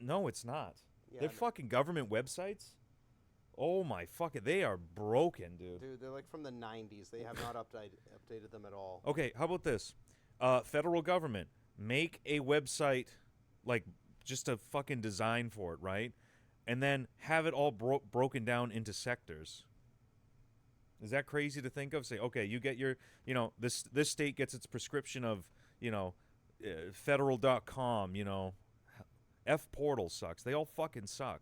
no, it's not. Yeah, They're I know. fucking government websites. Oh my fucking, they are broken, dude. Dude, they're like from the 90s. They have not updated them at all. Okay, how about this? Federal government, make a website, like just a fucking design for it, right? And then have it all broken down into sectors. Is that crazy to think of? Say, okay, you get your, this state gets its prescription of, federal.com, F portal sucks. They all fucking suck.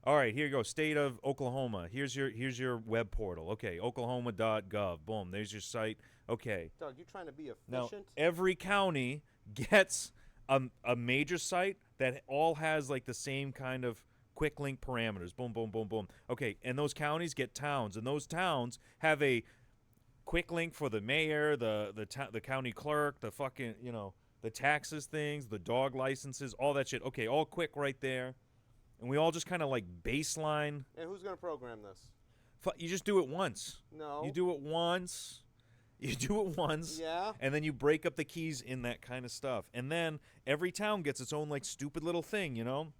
All right, here you go. State of Oklahoma. Here's your web portal. Okay, oklahoma.gov. Boom, there's your site. Okay. Doug, you trying to be Now, efficient? every county gets a major site that all has like the same kind of quick link parameters. Boom, boom, boom, boom. Okay, and those counties get towns, and those towns have a quick link for the mayor, the county clerk, the fucking, the taxes things, the dog licenses, all that shit. Okay, all quick right there. And we all just kind of like baseline. And who's going to program this? You just do it once. No. You do it once. You do it once. Yeah. And then you break up the keys in that kind of stuff. And then every town gets its own, like, stupid little thing, you know?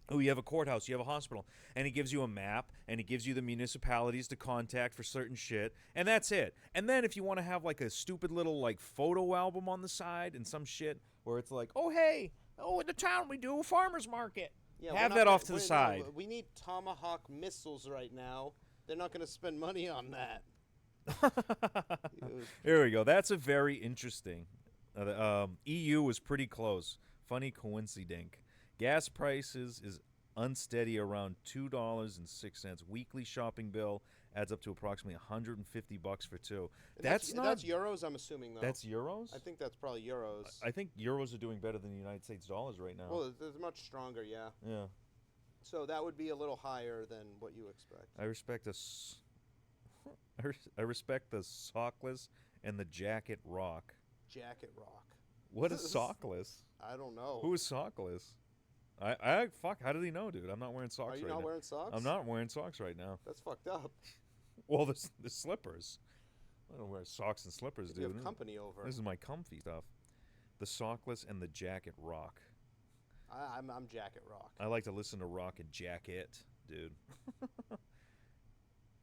Oh, you have a courthouse, you have a hospital. And he gives you a map, and he gives you the municipalities to contact for certain shit. And that's it. And then if you want to have, like, a stupid little, like, photo album on the side and some shit where it's like, oh, hey, in the town we do a farmer's market. Yeah, have that off to the side. No, we need Tomahawk missiles right now. They're not going to spend money on that. There we go. That's a very interesting. EU was pretty close. Funny coincidence. Gas prices is unsteady around $2.06. Weekly shopping bill adds up to approximately $150 for two. That's euros, I'm assuming, though. That's euros? I think that's probably euros. I think euros are doing better than the United States dollars right now. Well, it's much stronger, yeah. Yeah. So that would be a little higher than what you expect. I respect I respect the sockless and the jacket rock. Jacket rock. What is sockless? I don't know. Who is sockless? I fuck. How did he know, dude? I'm not wearing socks right now. Are you not wearing socks? I'm not wearing socks right now. That's fucked up. Well, the slippers. I don't wear socks and slippers, dude. You have company over. This is my comfy stuff. The sockless and the jacket rock. I'm jacket rock. I like to listen to rock and jacket, dude.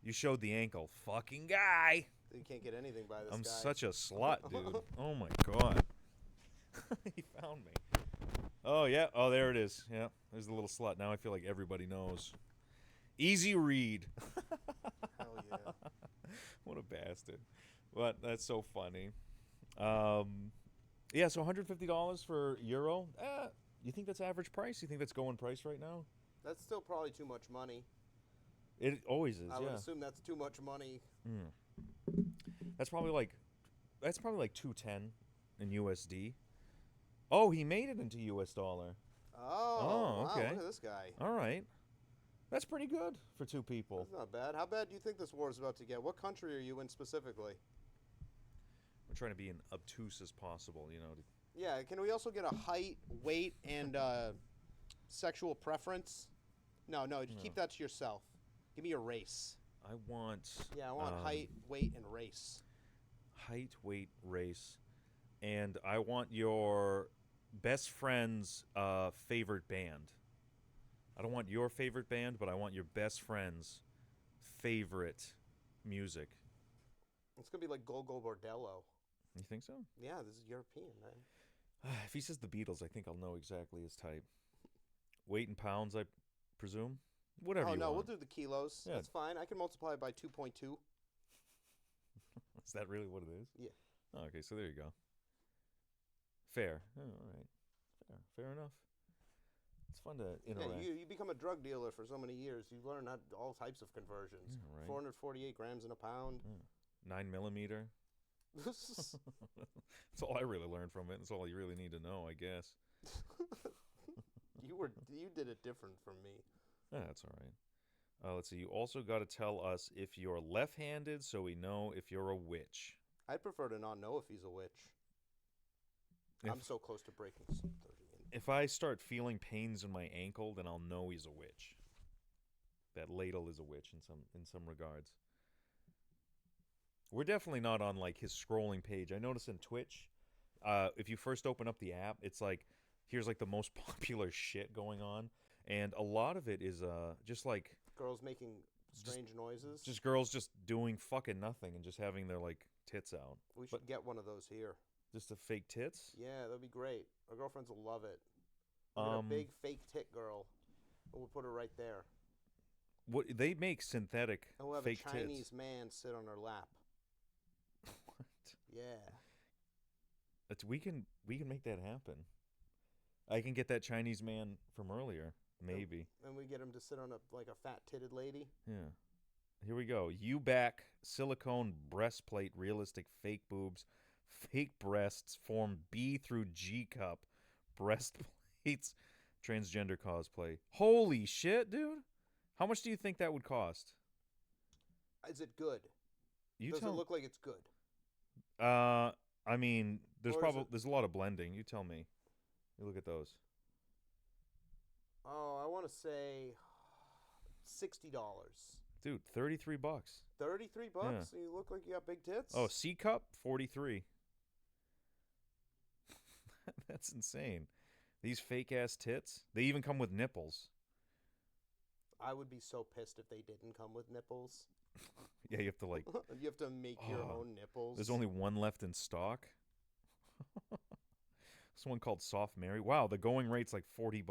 You showed the ankle, fucking guy. You can't get anything by this I'm guy. such a slut, dude. Oh my god. He found me. Oh yeah. Oh, there it is. Yeah, there's the little slut. Now I feel like everybody knows. Easy read. Hell yeah. What a bastard. But that's so funny. Yeah, so $150 for euro. You think that's average price? You think that's going price right now? That's still probably too much money. It always is. I would assume that's too much money. That's probably like 210 in USD. Oh, he made it into US dollar. Oh, okay. Wow, look at this guy. All right. That's pretty good for two people. That's not bad. How bad do you think this war is about to get? What country are you in specifically? We're trying to be as obtuse as possible, you know. Yeah, can we also get a height, weight, and sexual preference? No, keep that to yourself. Give me your race. I want... Yeah, I want height, weight, and race. Height, weight, race. And I want your best friend's favorite band. I don't want your favorite band, but I want your best friend's favorite music. It's going to be like Gogol Bordello. You think so? Yeah, this is European, man. If he says the Beatles, I think I'll know exactly his type. Weight in pounds, I presume? Whatever you want. We'll do the kilos. Yeah. That's fine. I can multiply it by 2.2. Is that really what it is? Yeah. Oh, okay, so there you go. Fair. Oh, all right. Fair enough. It's fun to interact. Yeah, you become a drug dealer for so many years. You learn all types of conversions. Yeah, right. 448 grams in a pound. 9mm. That's all I really learned from it. That's all you really need to know, I guess. You did it different from me. Yeah, that's all right. Let's see. You also got to tell us if you're left-handed, so we know if you're a witch. I'd prefer to not know if he's a witch. I'm so close to breaking 30. If I start feeling pains in my ankle, then I'll know he's a witch. That ladle is a witch in some regards. We're definitely not on like his scrolling page. I notice in Twitch, if you first open up the app, it's like here's like the most popular shit going on, and a lot of it is just like girls making strange noises. Just girls just doing fucking nothing and just having their like tits out. We should get one of those here. Just a fake tits? Yeah, that'd be great. Our girlfriends will love it. We'll get a big fake tit girl. We'll put her right there. What they make synthetic and we'll have fake a Chinese tits. Man sit on her lap. What? Yeah. We can make that happen. I can get that Chinese man from earlier, maybe. And we get him to sit on a fat titted lady. Yeah. Here we go. U-back, silicone breastplate, realistic fake boobs, fake breasts, form B through G cup, breastplates, transgender cosplay. Holy shit, dude! How much do you think that would cost? Is it good? Does it look like it's good? I mean, there's a lot of blending. You tell me. You look at those. Oh, I want to say $60. Dude, $33. 33 bucks? Yeah. And you look like you got big tits? Oh, C cup, 43. That's insane. These fake ass tits. They even come with nipples. I would be so pissed if they didn't come with nipples. Yeah, you have to like. You have to make your own nipples. There's only one left in stock. This one called Soft Mary. Wow, the going rate's like $40.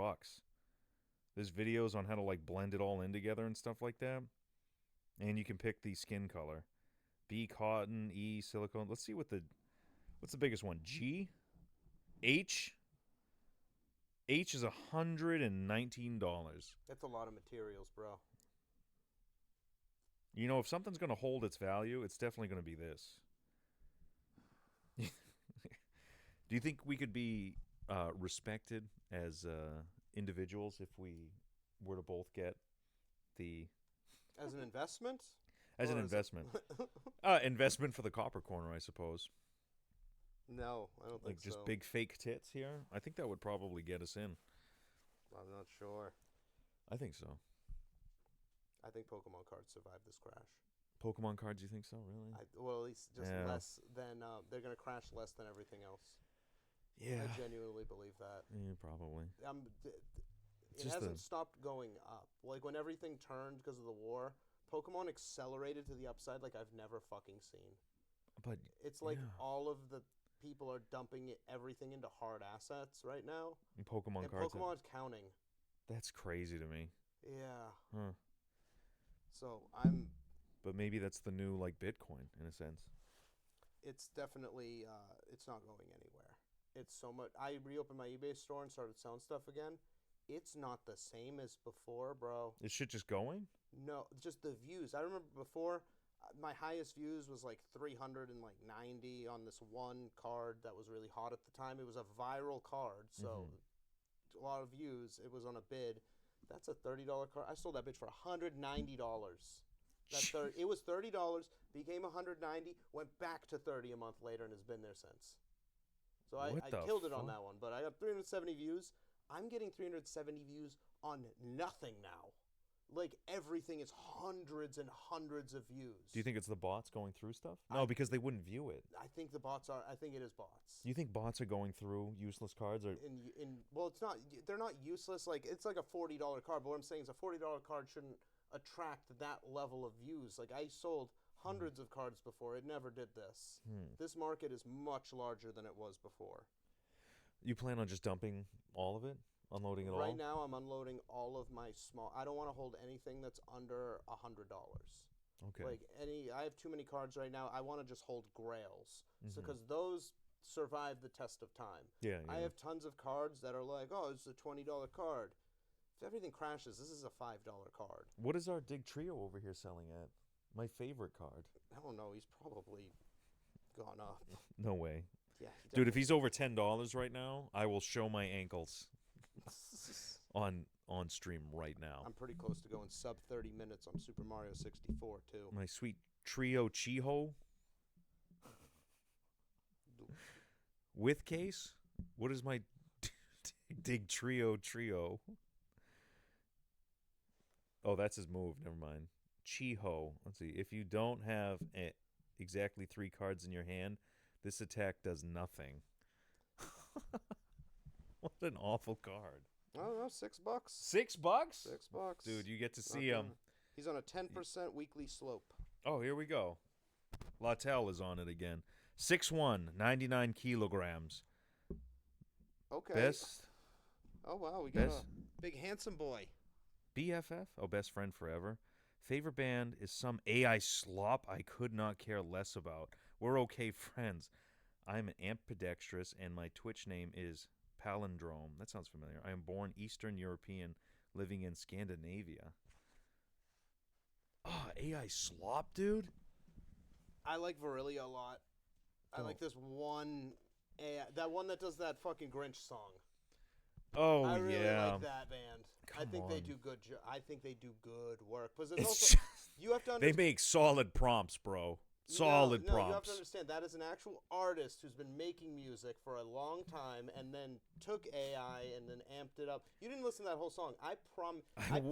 There's videos on how to like blend it all in together and stuff like that. And you can pick the skin color. B cotton, E silicone. Let's see what's the biggest one. G, H. H is $119. That's a lot of materials, bro. You know, if something's going to hold its value, it's definitely going to be this. Do you think we could be respected as individuals if we were to both get the... As an investment? As an investment. Investment for the copper corner, I suppose. No, I don't think like just so. big fake tits here. I think that would probably get us in. I'm not sure. I think so. I think Pokemon cards survived this crash. Pokemon cards, you think so? Really? Well, at least just Yeah. less than they're gonna crash less than everything else. Yeah. I genuinely believe that. Yeah, probably. It Just hasn't stopped going up. Like when everything turned because of the war, Pokemon accelerated to the upside like I've never fucking seen. But It's like yeah. all of the people are dumping everything into hard assets right now. And Pokemon And cards. Pokemon's counting. That's crazy to me. Yeah. Huh. So But maybe that's the new like Bitcoin in a sense. it's definitely it's not going anywhere. It's so much. I reopened my eBay store and started selling stuff again. It's not the same as before, bro. Is shit just going? No, just the views. I remember before, my highest views was like 390 on this one card that was really hot at the time. It was a viral card, so a lot of views. It was on a bid. That's a $30 card. I sold that bitch for $190. It was $30, became $190, went back to $30 a month later, and has been there since. So I killed it on that one, but I got 370 views. I'm getting 370 views on nothing now. Like everything is hundreds and hundreds of views. Do you think it's the bots going through stuff? No, because they wouldn't view it. I think the bots are. I think it is bots. You think bots are going through useless cards, or Well, it's not. They're not useless. Like it's like a $40 card. But what I'm saying is a $40 card shouldn't attract that level of views. Like I sold hundreds of cards before. It never did this. This market is much larger than it was before. you plan on just dumping all of it, unloading it all? Right now, I'm unloading all of my small. I don't want to hold anything that's under $100. Okay. Like I have too many cards right now. I want to just hold grails, so because those survive the test of time. Yeah. I have tons of cards that are like, oh, it's a $20 card. If everything crashes, this is a $5 card. What is our Dig Trio over here selling at? My favorite card. I don't know. He's probably gone up. No way. Yeah, Dude, if he's over $10 right now, I will show my ankles on stream right now. I'm pretty close to going sub 30 minutes on Super Mario 64 too. My sweet Trio Chiho with case. What is my Dig Trio? Oh, that's his move. Never mind. Chiho. Let's see. If you don't have exactly 3 cards in your hand, this attack does nothing. What an awful card. I don't know, $6. $6? $6. Dude, you get to see him. He's on a 10% weekly slope. Oh, here we go. Lattell is on it again. 6'1", 99 kilograms. Okay. Best. Oh, wow. We got a big handsome boy. BFF? Oh, best friend forever. Favorite band is some AI slop I could not care less about. We're okay friends. I'm an ambidextrous, and my Twitch name is Palindrome. That sounds familiar. I am born Eastern European, living in Scandinavia. Ah, AI slop, dude? I like Verilia a lot. I like this one AI, that one that does that fucking Grinch song. Oh, I really yeah. like that band. I think they do good. I think they do good work. Because It's also, just- you have to They understand. make solid prompts, bro. Solid no, you have to prompts. understand that is an actual artist who's been making music for a long time and then took AI and then amped it up. You didn't listen to that whole song. I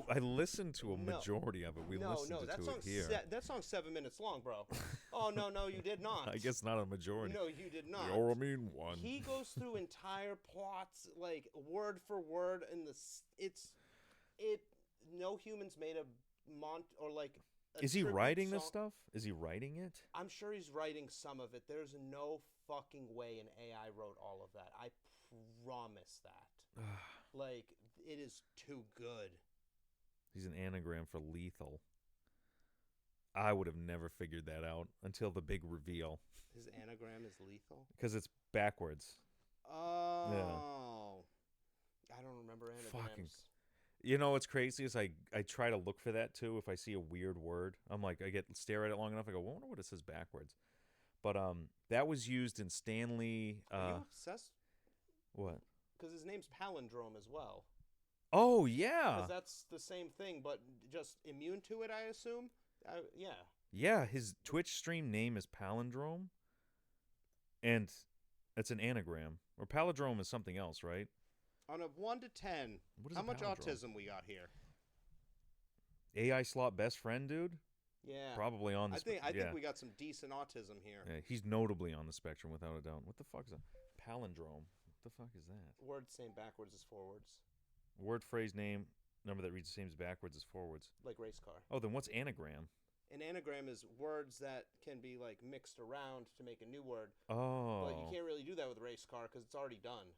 I listened to a No. majority of it. We listened no, to that it song's here. that song's 7 minutes long, bro. Oh no, you did not. I guess not a majority. No, you did not. You're a mean one. He goes through entire plots, like word for word, and no humans made a or like. Is he writing this song. stuff? Is he writing it? I'm sure he's writing some of it. There's no fucking way an AI wrote all of that. I promise that. Like, it is too good. He's an anagram for lethal. I would have never figured that out until the big reveal. His anagram is lethal? Because it's backwards. Oh. Yeah. I don't remember anagrams. Fucking. You know what's crazy is I try to look for that too. If I see a weird word, I'm like, stare at it long enough. I go, well, I wonder what it says backwards. But that was used in Stanley. Are you obsessed? What? Because his name's Palindrome as well. Oh yeah. Because that's the same thing, but just immune to it, I assume. Yeah. Yeah, his Twitch stream name is Palindrome, and it's an anagram. Or palindrome is something else, right? On a 1 to 10, how much autism we got here? AI slot best friend, dude? Yeah. Probably on the I think we got some decent autism here. Yeah, he's notably on the spectrum, without a doubt. What the fuck is a palindrome? What the fuck is that? Word same backwards as forwards. Word, phrase, name, number that reads the same as backwards as forwards. Like race car. Oh, then what's anagram? An anagram is words that can be like mixed around to make a new word. Oh. But you can't really do that with race car because it's already done.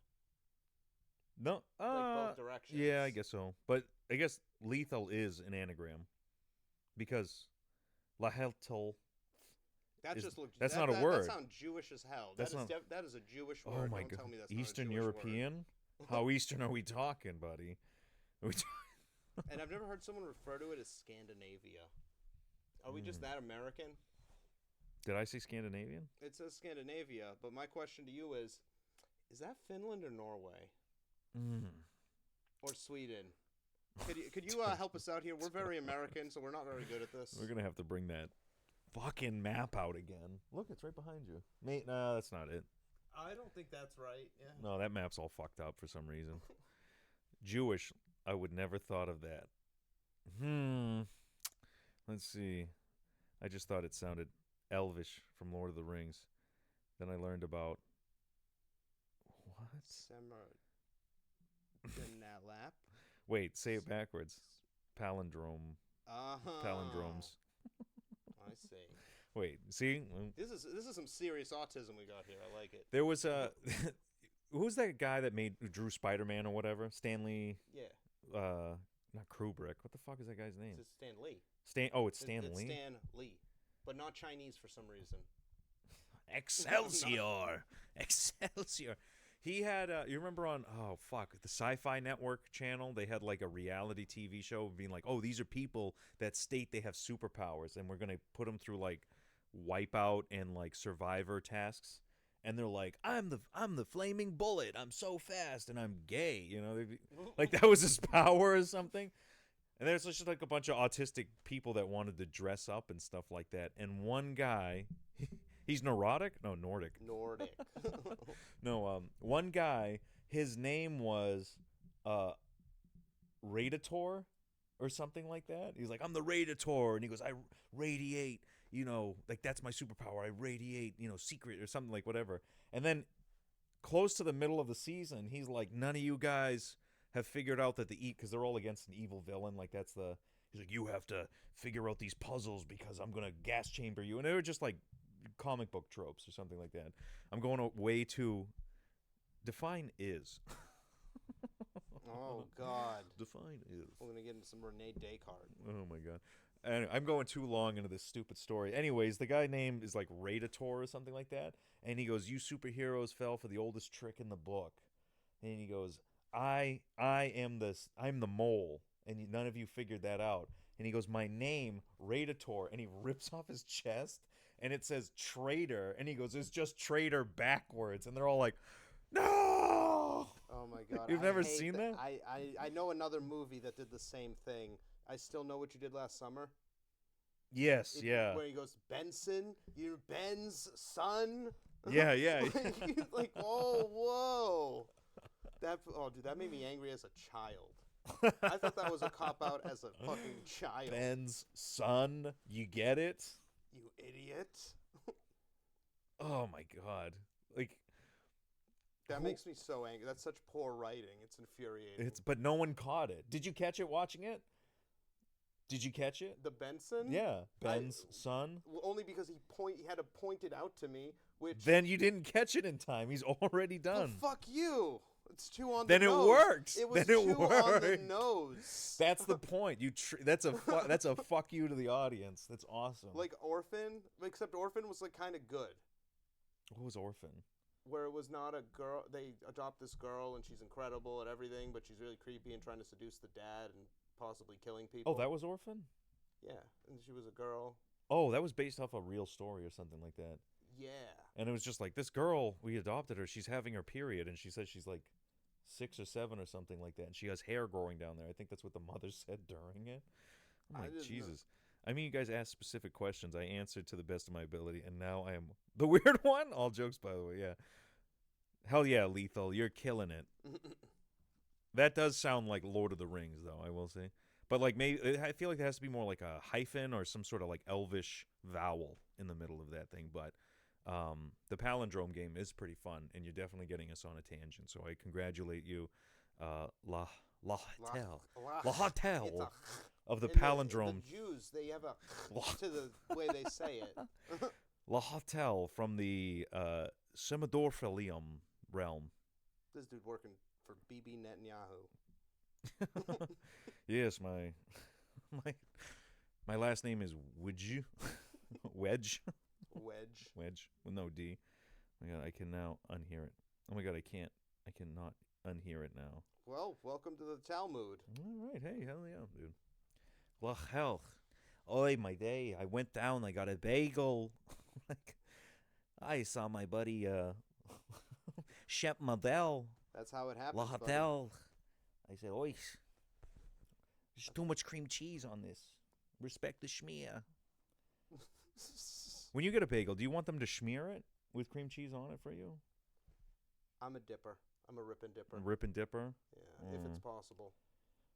No, like both directions. Yeah, I guess so. But I guess lethal is an anagram because laheltal. That's not a word. That sounds Jewish as hell. That is a Jewish word. Oh my Don't god! tell me that's Eastern not a Jewish European? Word. How Eastern are we talking, buddy? And I've never heard someone refer to it as Scandinavia. Are we just that American? Did I say Scandinavian? It says Scandinavia, but my question to you is that Finland or Norway? Or Sweden? Could you help us out here? We're very American, so we're not very good at this. We're gonna have to bring that fucking map out again. Look, it's right behind you. Mate, no, that's not it. I don't think that's right. Yeah. No, that map's all fucked up for some reason. Jewish, I would never thought of that. Let's see. I just thought it sounded elvish from Lord of the Rings. Then I learned about what? Lap. Wait, say it backwards. Palindrome. Palindromes. I see. Wait, see? This is some serious autism we got here. I like it. There was a who's that guy that drew Spider-Man or whatever? Stanley. Yeah. Not Kubrick. What the fuck is that guy's name? It's Stan Lee. It's Stan Lee. It's Stan Lee, but not Chinese for some reason. Excelsior. Excelsior. He had, you remember on, the Sci-Fi Network channel, they had like a reality TV show being like, oh, these are people that state they have superpowers, and we're going to put them through like Wipeout and like Survivor tasks. And they're like, I'm the flaming bullet. I'm so fast, and I'm gay. You know, like that was his power or something. And there's just like a bunch of autistic people that wanted to dress up and stuff like that. And one guy, he's neurotic? No, Nordic. Nordic. No, one guy, his name was Radiator or something like that. He's like, I'm the Radiator. And he goes, I radiate, like that's my superpower. I radiate, secret or something like whatever. And then close to the middle of the season, he's like, none of you guys have figured out that because they're all against an evil villain. Like he's like, you have to figure out these puzzles because I'm going to gas chamber you. And they were just like comic book tropes or something like that. I'm going way too define is. Oh God. Define is. We're gonna get into some Renee Descartes. Oh my God. And I'm going too long into this stupid story. Anyways, the guy name is like Radiator or something like that. And he goes, you superheroes fell for the oldest trick in the book. And he goes, I'm the mole, and none of you figured that out. And he goes, my name, Radiator, and he rips off his chest, and it says traitor, and he goes, it's just traitor backwards, and they're all like, no! Oh my God. You've never seen that? I know another movie that did the same thing. I Still Know What You Did Last Summer. Yes, yeah. Where he goes, Benson, you're Ben's son. Yeah, yeah. Like, whoa. Dude, that made me angry as a child. I thought that was a cop out as a fucking child. Ben's son, you get it? You idiot. Oh my god. Like that makes me so angry. That's such poor writing. It's infuriating. But no one caught it. Did you catch it watching it? Did you catch it? The Benson? Yeah, Ben's son. Well, only because he had to point it out to me, which Then you didn't catch it in time. He's already done. Well, fuck you. It's too on then the nose. It works. It was then it too worked. on the nose. That's the point. That's a fuck you to the audience. That's awesome. Like Orphan, except Orphan was like kind of good. What was Orphan? Where it was not a girl. They adopt this girl and she's incredible at everything, but she's really creepy and trying to seduce the dad and possibly killing people. Oh, that was Orphan? Yeah, and she was a girl. Oh, that was based off a real story or something like that. Yeah. And it was just like, this girl, we adopted her, she's having her period, and she says she's like 6 or 7 or something like that, and she has hair growing down there. I think that's what the mother said during it. I'm like, Jesus. I mean, you guys asked specific questions. I answered to the best of my ability, and now I am the weird one? All jokes, by the way, yeah. Hell yeah, Lethal, you're killing it. That does sound like Lord of the Rings, though, I will say. But like maybe I feel like there has to be more like a hyphen or some sort of like elvish vowel in the middle of that thing. But the palindrome game is pretty fun, and you're definitely getting us on a tangent. So I congratulate you, La Hotel of the palindrome. The Jews, they have a to the way they say it. La Hotel from the Semidorphilium realm. This dude working for BB Netanyahu. Yes, my last name is Wedge. Wedge with no D. Oh my God, I can now unhear it. Oh my God, I cannot unhear it now. Well, welcome to the Talmud. All right, hey, hell yeah, dude. Lachel, oi, my day. I went down. I got a bagel. Like, I saw my buddy Shep Model. That's how it happens. La Hotel. I said, oi. There's too much cream cheese on this. Respect the schmear. When you get a bagel, do you want them to smear it with cream cheese on it for you? I'm a dipper. I'm a rip and dipper. Rip and dipper? Yeah, if it's possible.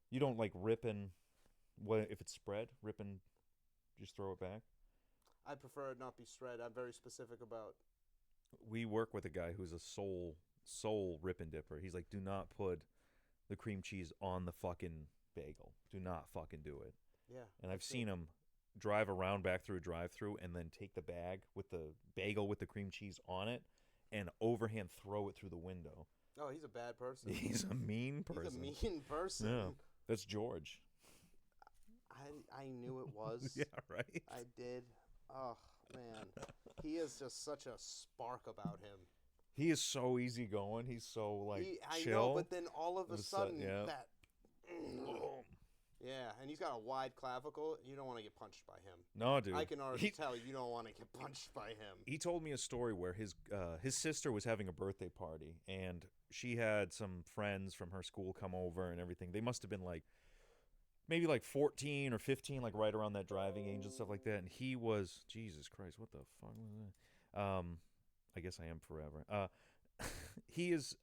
You don't like rip and, what if it's spread? Rip and just throw it back? I prefer it not be spread. I'm very specific about. We work with a guy who's a soul rip and dipper. He's like, do not put the cream cheese on the fucking bagel. Do not fucking do it. Yeah. And I've seen him drive around back through a drive-through and then take the bag with the bagel with the cream cheese on it and overhand throw it through the window. Oh, he's a bad person. He's a mean person. He's a mean person. Yeah. That's George. I knew it was. Yeah, right? I did. Oh, man. He is just such a spark about him. He is so easygoing. He's so, like, I chill. know, but then all of a sudden, yeah. that... Yeah, and he's got a wide clavicle. You don't want to get punched by him. No, dude. I can already tell you don't want to get punched by him. He told me a story where his sister was having a birthday party, and she had some friends from her school come over and everything. They must have been like maybe like 14 or 15, like right around that driving age and stuff like that. And he was, Jesus Christ, what the fuck was that? I guess I am forever. He is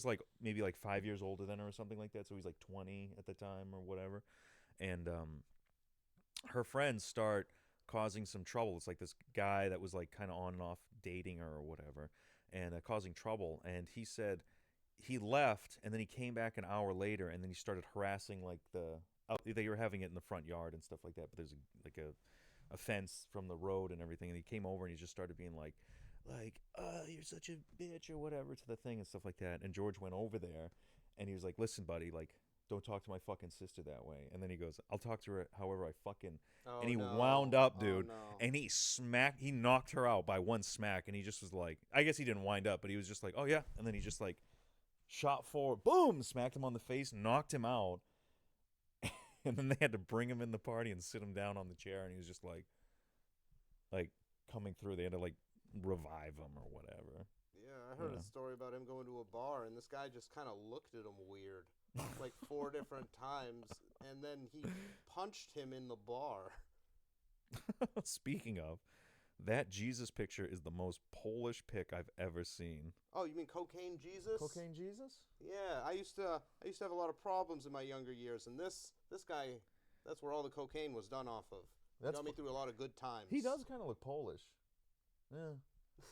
like maybe like 5 years older than her or something like that. So he's like 20 at the time or whatever. And her friends start causing some trouble. It's like this guy that was like kind of on and off dating her or whatever, and causing trouble. And he said he left, and then he came back an hour later, and then he started harassing like they were having it in the front yard and stuff like that. But there's a fence from the road and everything. And he came over and he just started being like, you're such a bitch or whatever to the thing and stuff like that. And George went over there and he was like, listen, buddy, like, don't talk to my fucking sister that way. And then he goes, I'll talk to her however I fucking... Oh, and he no. wound up, dude. Oh, no. And he knocked her out by one smack. And he just was like, I guess he didn't wind up, but he was just like, oh yeah. And then he just like shot forward, boom, smacked him on the face, knocked him out. And then they had to bring him in the party and sit him down on the chair. And he was just like coming through. They had to like revive him or whatever. Yeah, I heard a story about him going to a bar and this guy just kind of looked at him weird like 4 different times, and then he punched him in the bar. Speaking of, that Jesus picture is the most Polish pic I've ever seen. Oh, you mean Cocaine Jesus? Cocaine Jesus? Yeah, I used to have a lot of problems in my younger years, and this guy, that's where all the cocaine was done off of. He got me through a lot of good times. He does kind of look Polish. Yeah.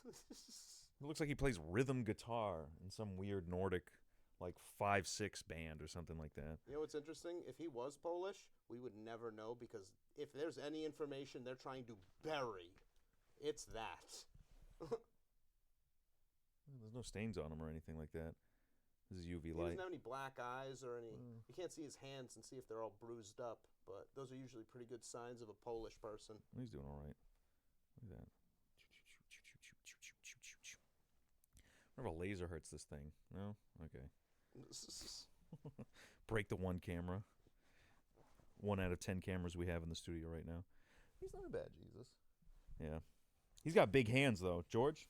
It looks like he plays rhythm guitar in some weird Nordic, like 5/6 band or something like that. You know what's interesting? If he was Polish, we would never know, because if there's any information they're trying to bury, it's that. There's no stains on him or anything like that. This is UV He light. doesn't have any black eyes or any. You can't see his hands and see if they're all bruised up, but those are usually pretty good signs of a Polish person. He's doing all right. Look at that. I wonder if a laser hurts this thing. No? Okay. Break the one camera. 1 out of 10 cameras we have in the studio right now. He's not a bad Jesus. Yeah. He's got big hands, though. George?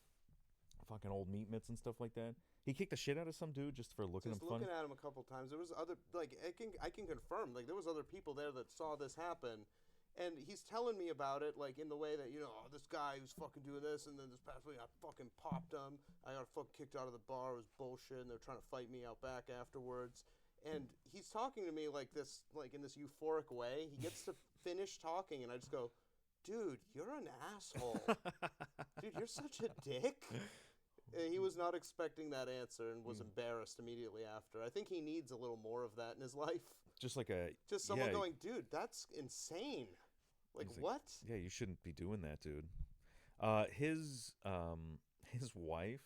Fucking old meat mitts and stuff like that. He kicked the shit out of some dude just for looking Just him funny. looking at him a couple times. There was other, like, I can confirm, like, there was other people there that saw this happen, and he's telling me about it, like, in the way that, you know, oh, this guy who's fucking doing this, and then this past week I fucking popped him. I got fucking kicked out of the bar. It was bullshit, and they're trying to fight me out back afterwards. And he's talking to me like this, like in this euphoric way. He gets to finish talking, and I just go, dude, you're an asshole. Dude, you're such a dick. And he was not expecting that answer and was embarrassed immediately after. I think he needs a little more of that in his life. Just Someone going, dude, that's insane. Like, what? Yeah, you shouldn't be doing that, dude. His wife,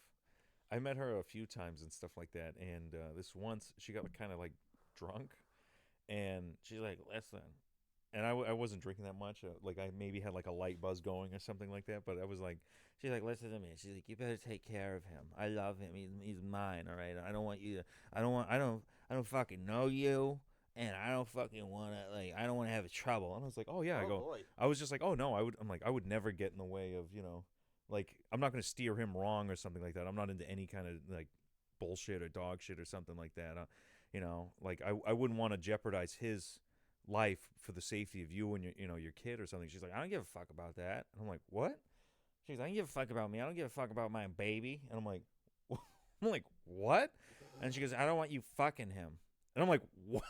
I met her a few times and stuff like that, and this once she got kind of like drunk, and she's like, listen, and I wasn't drinking that much, like I maybe had like a light buzz going or something like that, but I was like, she's like, listen to me, she's like, you better take care of him. I love him. He's mine. All right. I don't want you to. I don't fucking know you. And I don't fucking want to, like, I don't want to have trouble. And I was like, oh, yeah. Boy. I was just like, oh, no, I would never get in the way of, you know, like, I'm not going to steer him wrong or something like that. I'm not into any kind of, like, bullshit or dog shit or something like that. You know, like, I wouldn't want to jeopardize his life for the safety of you and your kid or something. She's like, I don't give a fuck about that. And I'm like, what? She's like, I don't give a fuck about me. I don't give a fuck about my baby. And I'm like, what? And she goes, I don't want you fucking him. And I'm like, what?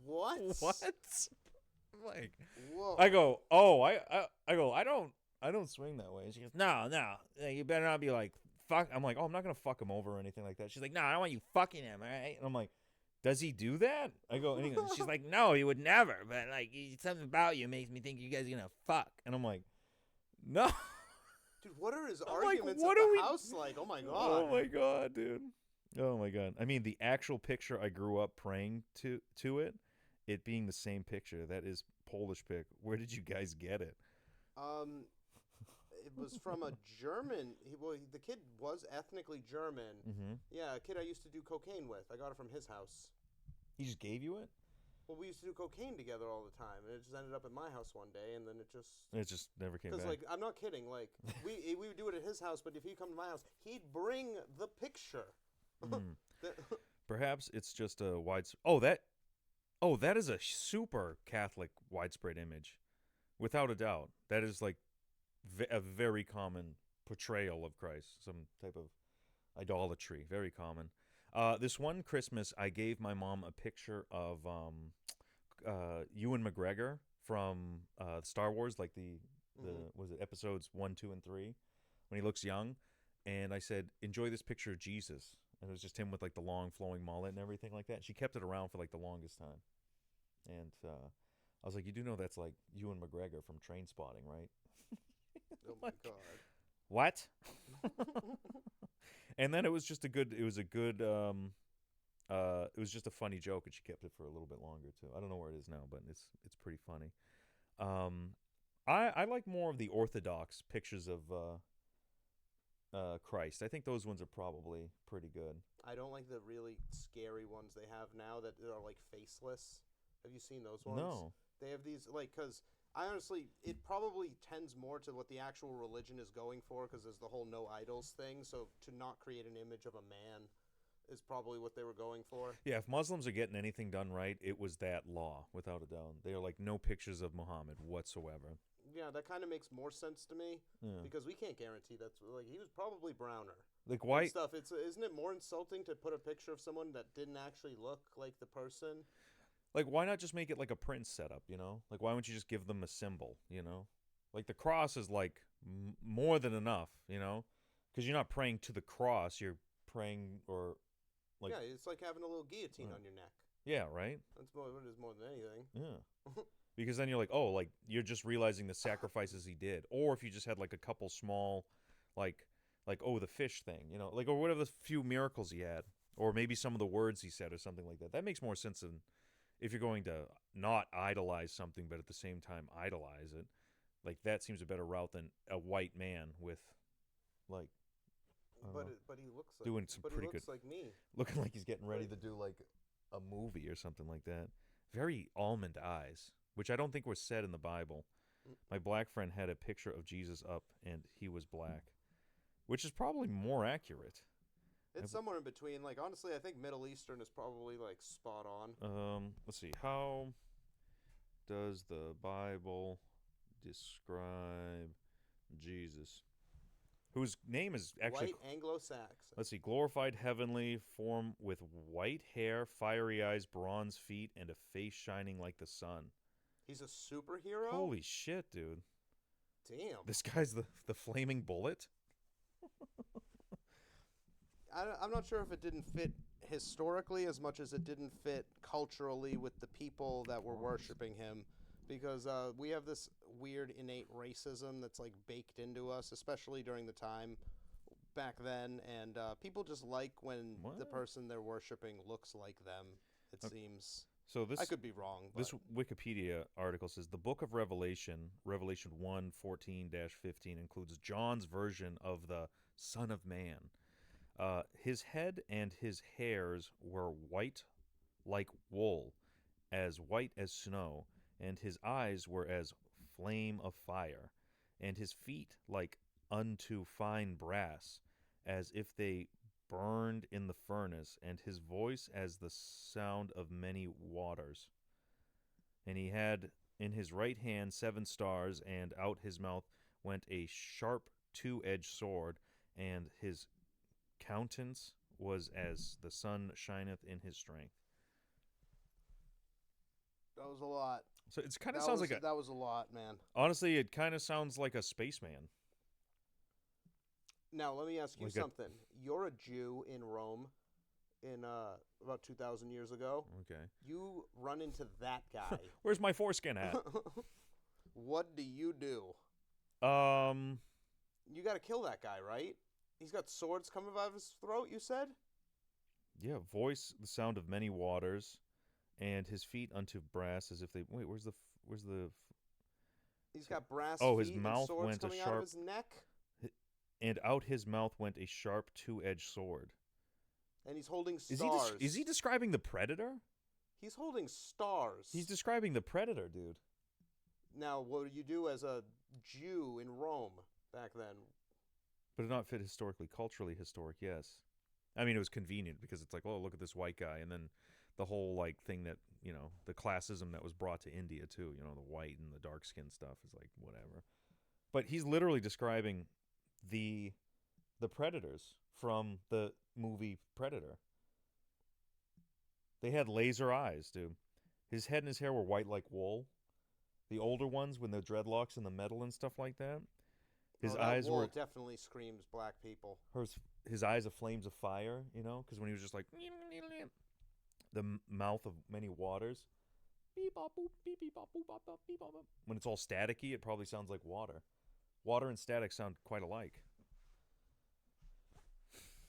What? What? I'm like, whoa. I go, oh, I don't swing that way. And she goes, no, you better not be like, fuck. I'm like, oh, I'm not going to fuck him over or anything like that. She's like, no, I don't want you fucking him, all right? And I'm like, does he do that? I go, and she's like, no, he would never. But, like, something about you makes me think you guys are going to fuck. And I'm like, no. Dude, what are his I'm arguments like, at the house like? Oh, my God. Oh, my God, dude. Oh, my God. I mean, the actual picture I grew up praying to it being the same picture, that is Polish pic. Where did you guys get it? It was from a German. The kid was ethnically German. Mm-hmm. Yeah, a kid I used to do cocaine with. I got it from his house. He just gave you it? Well, we used to do cocaine together all the time, and it just ended up at my house one day, and then it just never came back. Because, like, I'm not kidding. Like, we would do it at his house, but if he'd come to my house, he'd bring the picture. Perhaps it's just a that is a super Catholic widespread image, without a doubt. That is like a very common portrayal of Christ, some type of idolatry, very common. This one Christmas, I gave my mom a picture of Ewan McGregor from Star Wars, like the was it episodes 1, 2, and 3, when he looks young, and I said, enjoy this picture of Jesus. And it was just him with like the long flowing mullet and everything like that. And she kept it around for like the longest time. And I was like, you do know that's like Ewan McGregor from Train Spotting, right? Oh my God. What? And then it was just a funny joke, and she kept it for a little bit longer too. I don't know where it is now, but it's pretty funny. I like more of the Orthodox pictures of Christ. I think those ones are probably pretty good. I don't like the really scary ones they have now that are like faceless. Have you seen those ones? No. They have these, like, because I honestly, it probably tends more to what the actual religion is going for, because there's the whole no idols thing. So to not create an image of a man is probably what they were going for. Yeah, if Muslims are getting anything done right, it was that law, without a doubt. They are like, no pictures of Muhammad whatsoever. Yeah, that kind of makes more sense to me Yeah. because we can't guarantee that's like he was probably browner. Like And why? stuff. Isn't it more insulting to put a picture of someone that didn't actually look like the person? Like why not just make it like a print setup? You know, like why wouldn't you just give them a symbol? You know, like the cross is like more than enough. You know, because you're not praying to the cross. You're praying or like Yeah, it's like having a little guillotine on your neck. yeah, right. That's more what it is more than anything. Yeah. Because then you're like, oh, like you're just realizing the sacrifices he did. Or if you just had like a couple small, like, oh, the fish thing, you know, like or whatever the few miracles he had, or maybe some of the words he said or something like that. That makes more sense than if you're going to not idolize something, but at the same time idolize it. Like that seems a better route than a white man with, like, But he looks like doing some pretty he looks good, like me. looking like he's getting ready to do like a movie or something like that. Very almond eyes, which I don't think was said in the Bible. My black friend had a picture of Jesus up, and he was black, which is probably more accurate. It's somewhere in between. Like honestly, I think Middle Eastern is probably like spot on. Let's see. How does the Bible describe Jesus? Whose name is actually White Anglo-Saxon. let's see, glorified heavenly form with white hair, fiery eyes, bronze feet, and a face shining like the sun. He's a superhero? Holy shit, dude. Damn. This guy's the flaming bullet? I'm not sure if it didn't fit historically as much as it didn't fit culturally with the people that were worshiping him. Because we have this weird innate racism that's like baked into us, especially during the time back then. And people just like when the person they're worshiping looks like them, it seems. So this I could be wrong. But. This Wikipedia article says the book of Revelation, Revelation 1:14-15, includes John's version of the Son of Man. His head and his hairs were white like wool, as white as snow, and his eyes were as flame of fire, and his feet like unto fine brass, as if they burned in the furnace, and his voice as the sound of many waters. And he had in his right hand 7 stars, and out his mouth went a sharp 2-edged sword, and his countenance was as the sun shineth in his strength. That was a lot. So it kind of sounds like that was a lot, man. Honestly, it kind of sounds like a spaceman. Now, let me ask you Like something. You're a Jew in Rome in about 2,000 years ago. Okay. You run into that guy. Where's my foreskin at? What do you do? You got to kill that guy, right? He's got swords coming out of his throat, you said? Yeah, voice the sound of many waters, and his feet unto brass, as if they... Wait, where's the... He's got brass his feet and mouth swords went a coming out sharp... of his neck? And out his mouth went a sharp 2-edged sword. And he's holding stars. Is he describing the Predator? He's holding stars. He's describing the Predator, dude. Now, what do you do as a Jew in Rome back then? But it not fit historically, culturally historic, yes. I mean, it was convenient because it's like, oh, look at this white guy. And then the whole, like, thing that, you know, the classism that was brought to India, too. You know, the white and the dark skin stuff is like, whatever. But he's literally describing the Predators from the movie Predator. They had laser eyes, dude. His head and his hair were white like wool. The older ones, with the dreadlocks and the metal and stuff like that. His eyes wool were definitely screams black people. his eyes of flames of fire, you know, because when he was just like the mouth of many waters. When it's all staticky, it probably sounds like water. Water and static sound quite alike.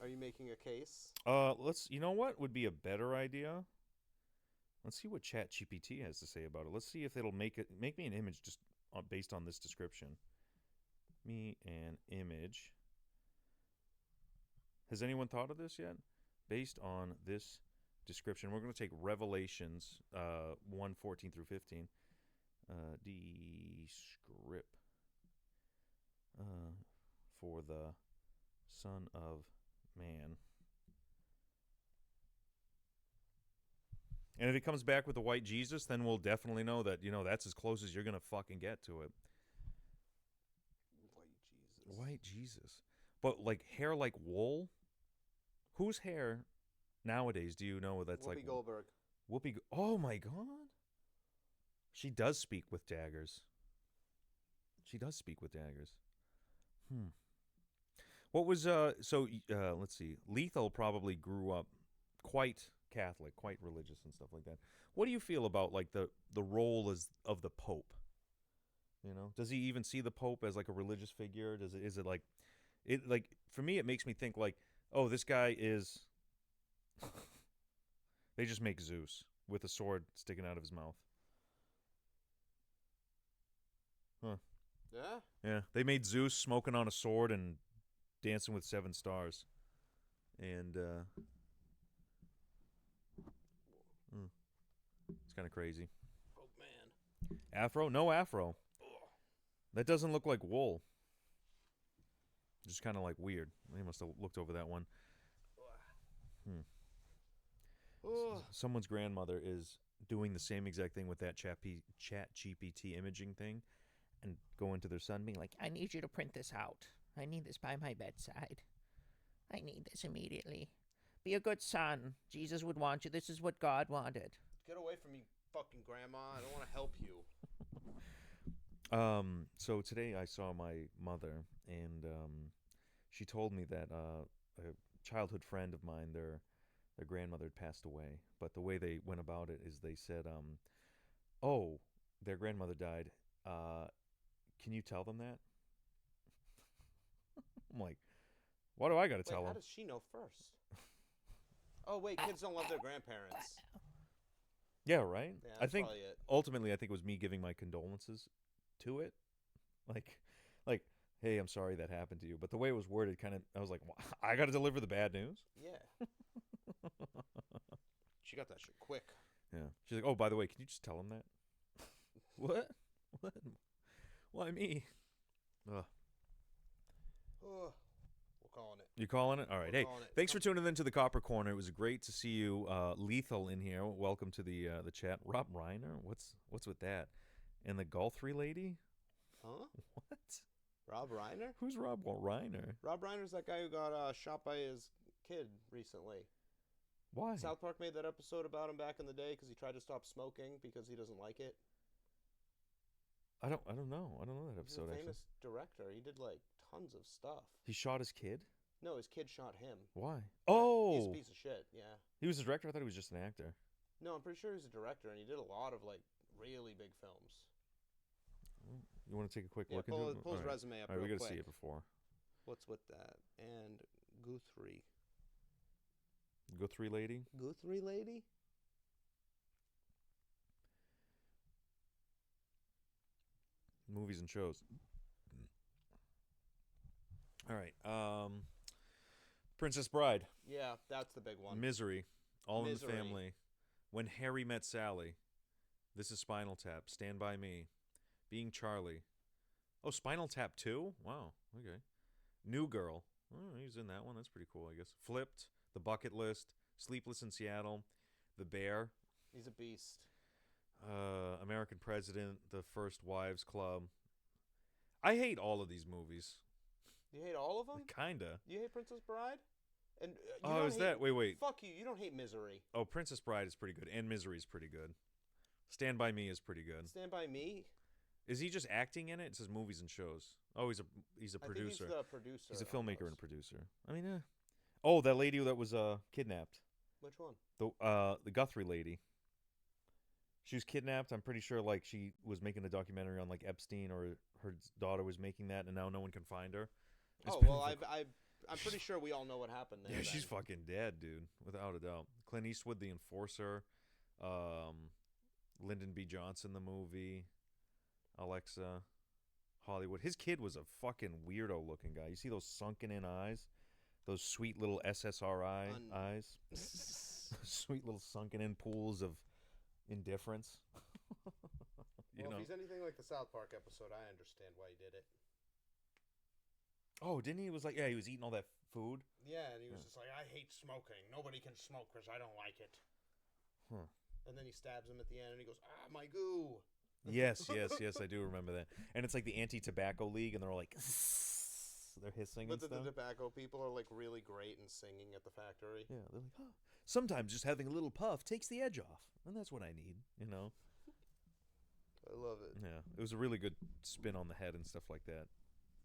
Are you making a case? You know what would be a better idea? Let's see what ChatGPT has to say about it. Let's see if it'll make me an image just based on this description. Me an image. Has anyone thought of this yet? Based on this description, we're going to take Revelations 1:14-15. Descript for the Son of Man. And if it comes back with the white Jesus, then we'll definitely know that, you know, that's as close as you're going to fucking get to it. White Jesus. But like hair like wool? Whose hair nowadays do you know that's Whoopi like Goldberg. Whoopi? Oh my God. She does speak with daggers. She does speak with daggers. Hmm. What was let's see. Lethal probably grew up quite Catholic, quite religious and stuff like that. What do you feel about like the role as of the Pope? You know, does he even see the Pope as like a religious figure? Does it is it like it like for me it makes me think like, oh, this guy is they just make Zeus with a sword sticking out of his mouth. Huh. Yeah. Yeah, they made Zeus smoking on a sword and dancing with 7 stars. And it's kind of crazy. Oh man. Afro? No afro. That doesn't look like wool. Just kind of like weird. They must have looked over that one. Someone's grandmother is doing the same exact thing with that chat GPT imaging thing and going to their son being like, I need you to print this out. I need this by my bedside. I need this immediately. Be a good son. Jesus would want you. This is what God wanted. Get away from me, fucking grandma. I don't want to help you. So today I saw my mother, and she told me that a childhood friend of mine, their grandmother had passed away. But the way they went about it is they said, "Oh, their grandmother died. Can you tell them that?" I'm like, "Why do I got to tell How them?" does she know first? Oh wait, kids don't love their grandparents. Yeah, right. Yeah, I that's think probably it. ultimately, I think it was me giving my condolences to it, like, hey, I'm sorry that happened to you. But the way it was worded, kind of, I was like, well, I got to deliver the bad news. Yeah. She got that shit quick. Yeah. She's like, oh, by the way, can you just tell him that? What? What? Why me? Ugh. We're calling it. You calling it? All right. We're Hey, calling it. thanks for tuning in to the Copper Corner. It was great to see you, Lethal, in here. Welcome to the chat. Rob Reiner? What's with that? And the Guthrie lady? Huh? What? Rob Reiner? Who's Rob Reiner? Rob Reiner's that guy who got shot by his kid recently. Why? South Park made that episode about him back in the day because he tried to stop smoking because he doesn't like it. I don't know. I don't know that He's a episode famous actually. director. He did like tons of stuff. He shot his kid? No, his kid shot him. Why? He's Oh, a piece of shit. Yeah. he was a director. I thought he was just an actor. No, I'm pretty sure he's a director, and he did a lot of like really big films. You want to take a quick Yeah, look pull, into it? pull his All right. resume up All right, we real got to quick. see it before. What's with that? And Guthrie. Guthrie lady. Guthrie lady? Movies and shows. All right. Princess Bride. Yeah, that's the big one. Misery. All Misery. in the Family. When Harry Met Sally. This is Spinal Tap. Stand By Me. Being Charlie. Oh, Spinal Tap 2? Wow. Okay. New Girl. Oh, he's in that one. That's pretty cool, I guess. Flipped. The Bucket List. Sleepless in Seattle. The Bear. He's a beast. American President. The First Wives Club. I hate all of these movies. You hate all of them? Kinda. You hate Princess Bride? And you Oh, don't is hate, that? Wait. Fuck you. You don't hate Misery. Oh, Princess Bride is pretty good, and Misery is pretty good. Stand By Me is pretty good. Stand By Me? Is he just acting in it? It says movies and shows. Oh, he's a producer. I think he's the producer. He's a on filmmaker those. and producer. I mean, Oh, that lady that was kidnapped. Which one? The Guthrie lady. She was kidnapped. I'm pretty sure like she was making a documentary on like Epstein, or her daughter was making that, and now no one can find her. It's Oh been well, for- I'm pretty sure we all know what happened there. Yeah, she's then. fucking dead, dude, without a doubt. Clint Eastwood, The Enforcer, Lyndon B. Johnson, the movie, Alexa, Hollywood. His kid was a fucking weirdo looking guy. You see those sunken in eyes? Those sweet little SSRI eyes? Sweet little sunken in pools of indifference. You Well, know? if he's anything like the South Park episode, I understand why he did it. Oh, didn't he? He was like, yeah, he was eating all that food. Yeah, and he was just like, I hate smoking. Nobody can smoke because I don't like it. Huh. And then he stabs him at the end, and he goes, ah, my goo. Yes, I do remember that. And it's like the anti-tobacco league, and they're all like, They're hissing But and stuff. the tobacco people are like really great in singing at the factory. Yeah, they're like, huh. Sometimes just having a little puff takes the edge off, and that's what I need, you know. I love it. Yeah, it was a really good spin on the head and stuff like that.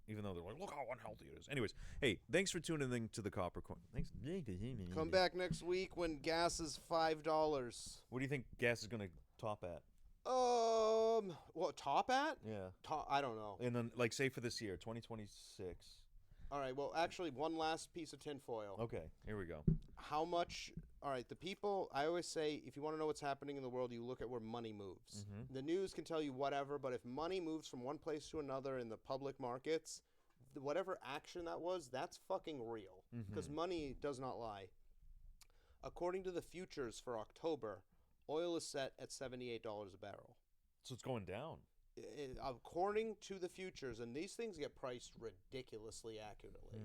Even though they're like, look how unhealthy it is. Anyways, hey, thanks for tuning in to the Copper Corner. Thanks. Come back next week when gas is $5. What do you think gas is gonna top at? What top at? Yeah. Top? I don't know. And then, like, say for this year, 2026. All right. Well, actually, one last piece of tinfoil. Okay, here we go. How much? All right. The people. I always say, if you want to know what's happening in the world, you look at where money moves. Mhm. The news can tell you whatever, but if money moves from one place to another in the public markets, whatever action that was, that's fucking real. Because money does not lie. According to the futures for October, oil is set at $78 a barrel. So it's going down. According to the futures, and these things get priced ridiculously accurately.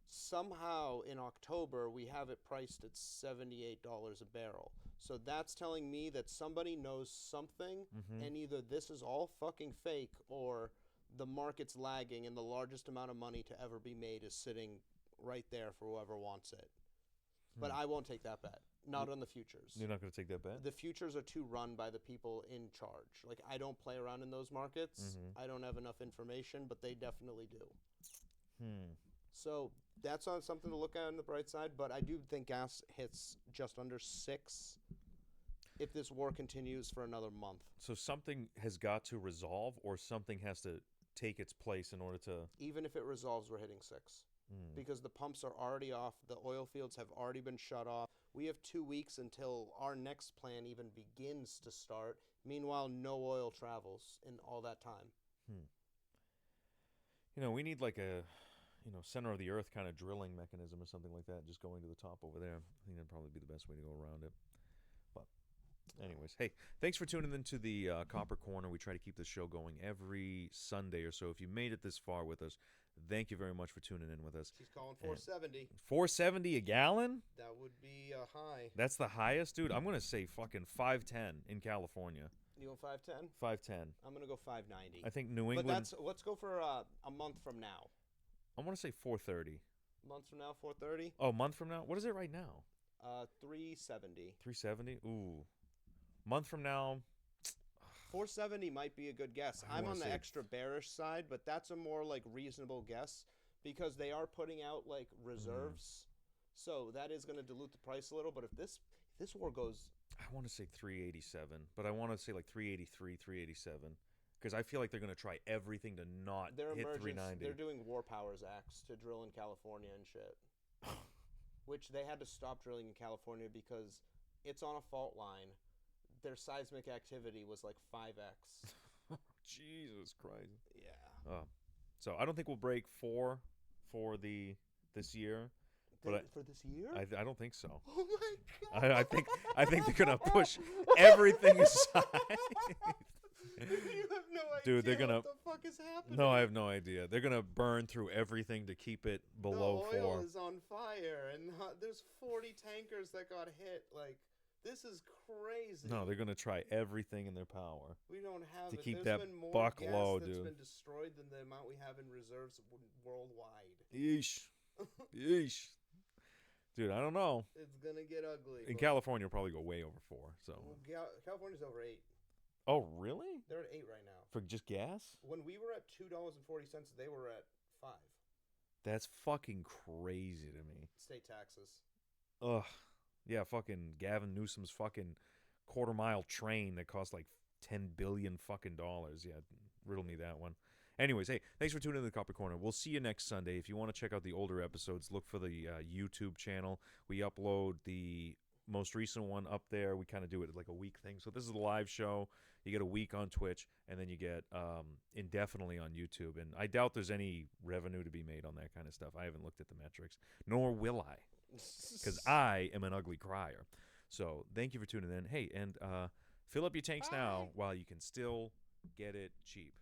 Somehow in October we have it priced at $78 a barrel. So that's telling me that somebody knows something, and either this is all fucking fake or the market's lagging and the largest amount of money to ever be made is sitting right there for whoever wants it. But I won't take that bet. Not on the futures. You're not going to take that bet? The futures are too run by the people in charge. Like, I don't play around in those markets. I don't have enough information, but they definitely do. So that's on something to look at on the bright side. But I do think gas hits just under 6 if this war continues for another month. So something has got to resolve, or something has to take its place in order to... Even if it resolves, we're hitting 6. Because the pumps are already off. The oil fields have already been shut off. We have 2 weeks until our next plan even begins to start. Meanwhile, no oil travels in all that time. You know, we need like a, center of the earth kind of drilling mechanism or something like that, just going to the top over there. I think that'd probably be the best way to go around it. But anyways, hey, thanks for tuning into the Copper Corner. We try to keep this show going every Sunday or so. If you made it this far with us, thank you very much for tuning in with us. She's calling 470. 470 a gallon? That would be high. That's the highest, dude. I'm gonna say fucking 510 in California. You go 510? 510. I'm gonna go 590. I think New England. But let's go for a month from now. I want to say 430. Month from now, 430. Oh, month from now. What is it right now? 370. 370. Ooh. Month from now. 470 might be a good guess. I'm on the extra bearish side, but that's a more like reasonable guess because they are putting out like reserves. So that is going to dilute the price a little, but if this war goes, I want to say 387, but I want to say like 383, 387 because I feel like they're going to try everything to not hit 390. They're doing War Powers Acts to drill in California and shit. Which they had to stop drilling in California because it's on a fault line. Their seismic activity was like 5x. Jesus Christ. Yeah. So I don't think we'll break 4 for this year. But for this year? I don't think so. Oh my god! I think they're gonna push everything aside. You have no idea. Dude, they're gonna. What the fuck is happening? No, I have no idea. They're gonna burn through everything to keep it below the oil 4. is on fire, and there's 40 tankers that got hit. Like, this is crazy. No, they're gonna try everything in their power We don't have to it. keep There's that been more buck gas low, that's dude. been destroyed than the amount we have in reserves worldwide. Yeesh, yeesh, dude. I don't know. It's gonna get ugly. In but- California, it'll probably go way over 4. So. Well, California's over 8. Oh, really? They're at 8 right now. For just gas? When we were at $2.40, they were at 5. That's fucking crazy to me. State taxes. Ugh. Yeah, fucking Gavin Newsom's fucking quarter-mile train that cost like $10 billion fucking dollars. Yeah, riddle me that one. Anyways, hey, thanks for tuning in to the Copper Corner. We'll see you next Sunday. If you want to check out the older episodes, look for the YouTube channel. We upload the most recent one up there. We kind of do it like a week thing. So this is a live show. You get a week on Twitch, and then you get indefinitely on YouTube. And I doubt there's any revenue to be made on that kind of stuff. I haven't looked at the metrics, nor will I, because I am an ugly crier. So thank you for tuning in. Hey, and fill up your tanks now while you can still get it cheap.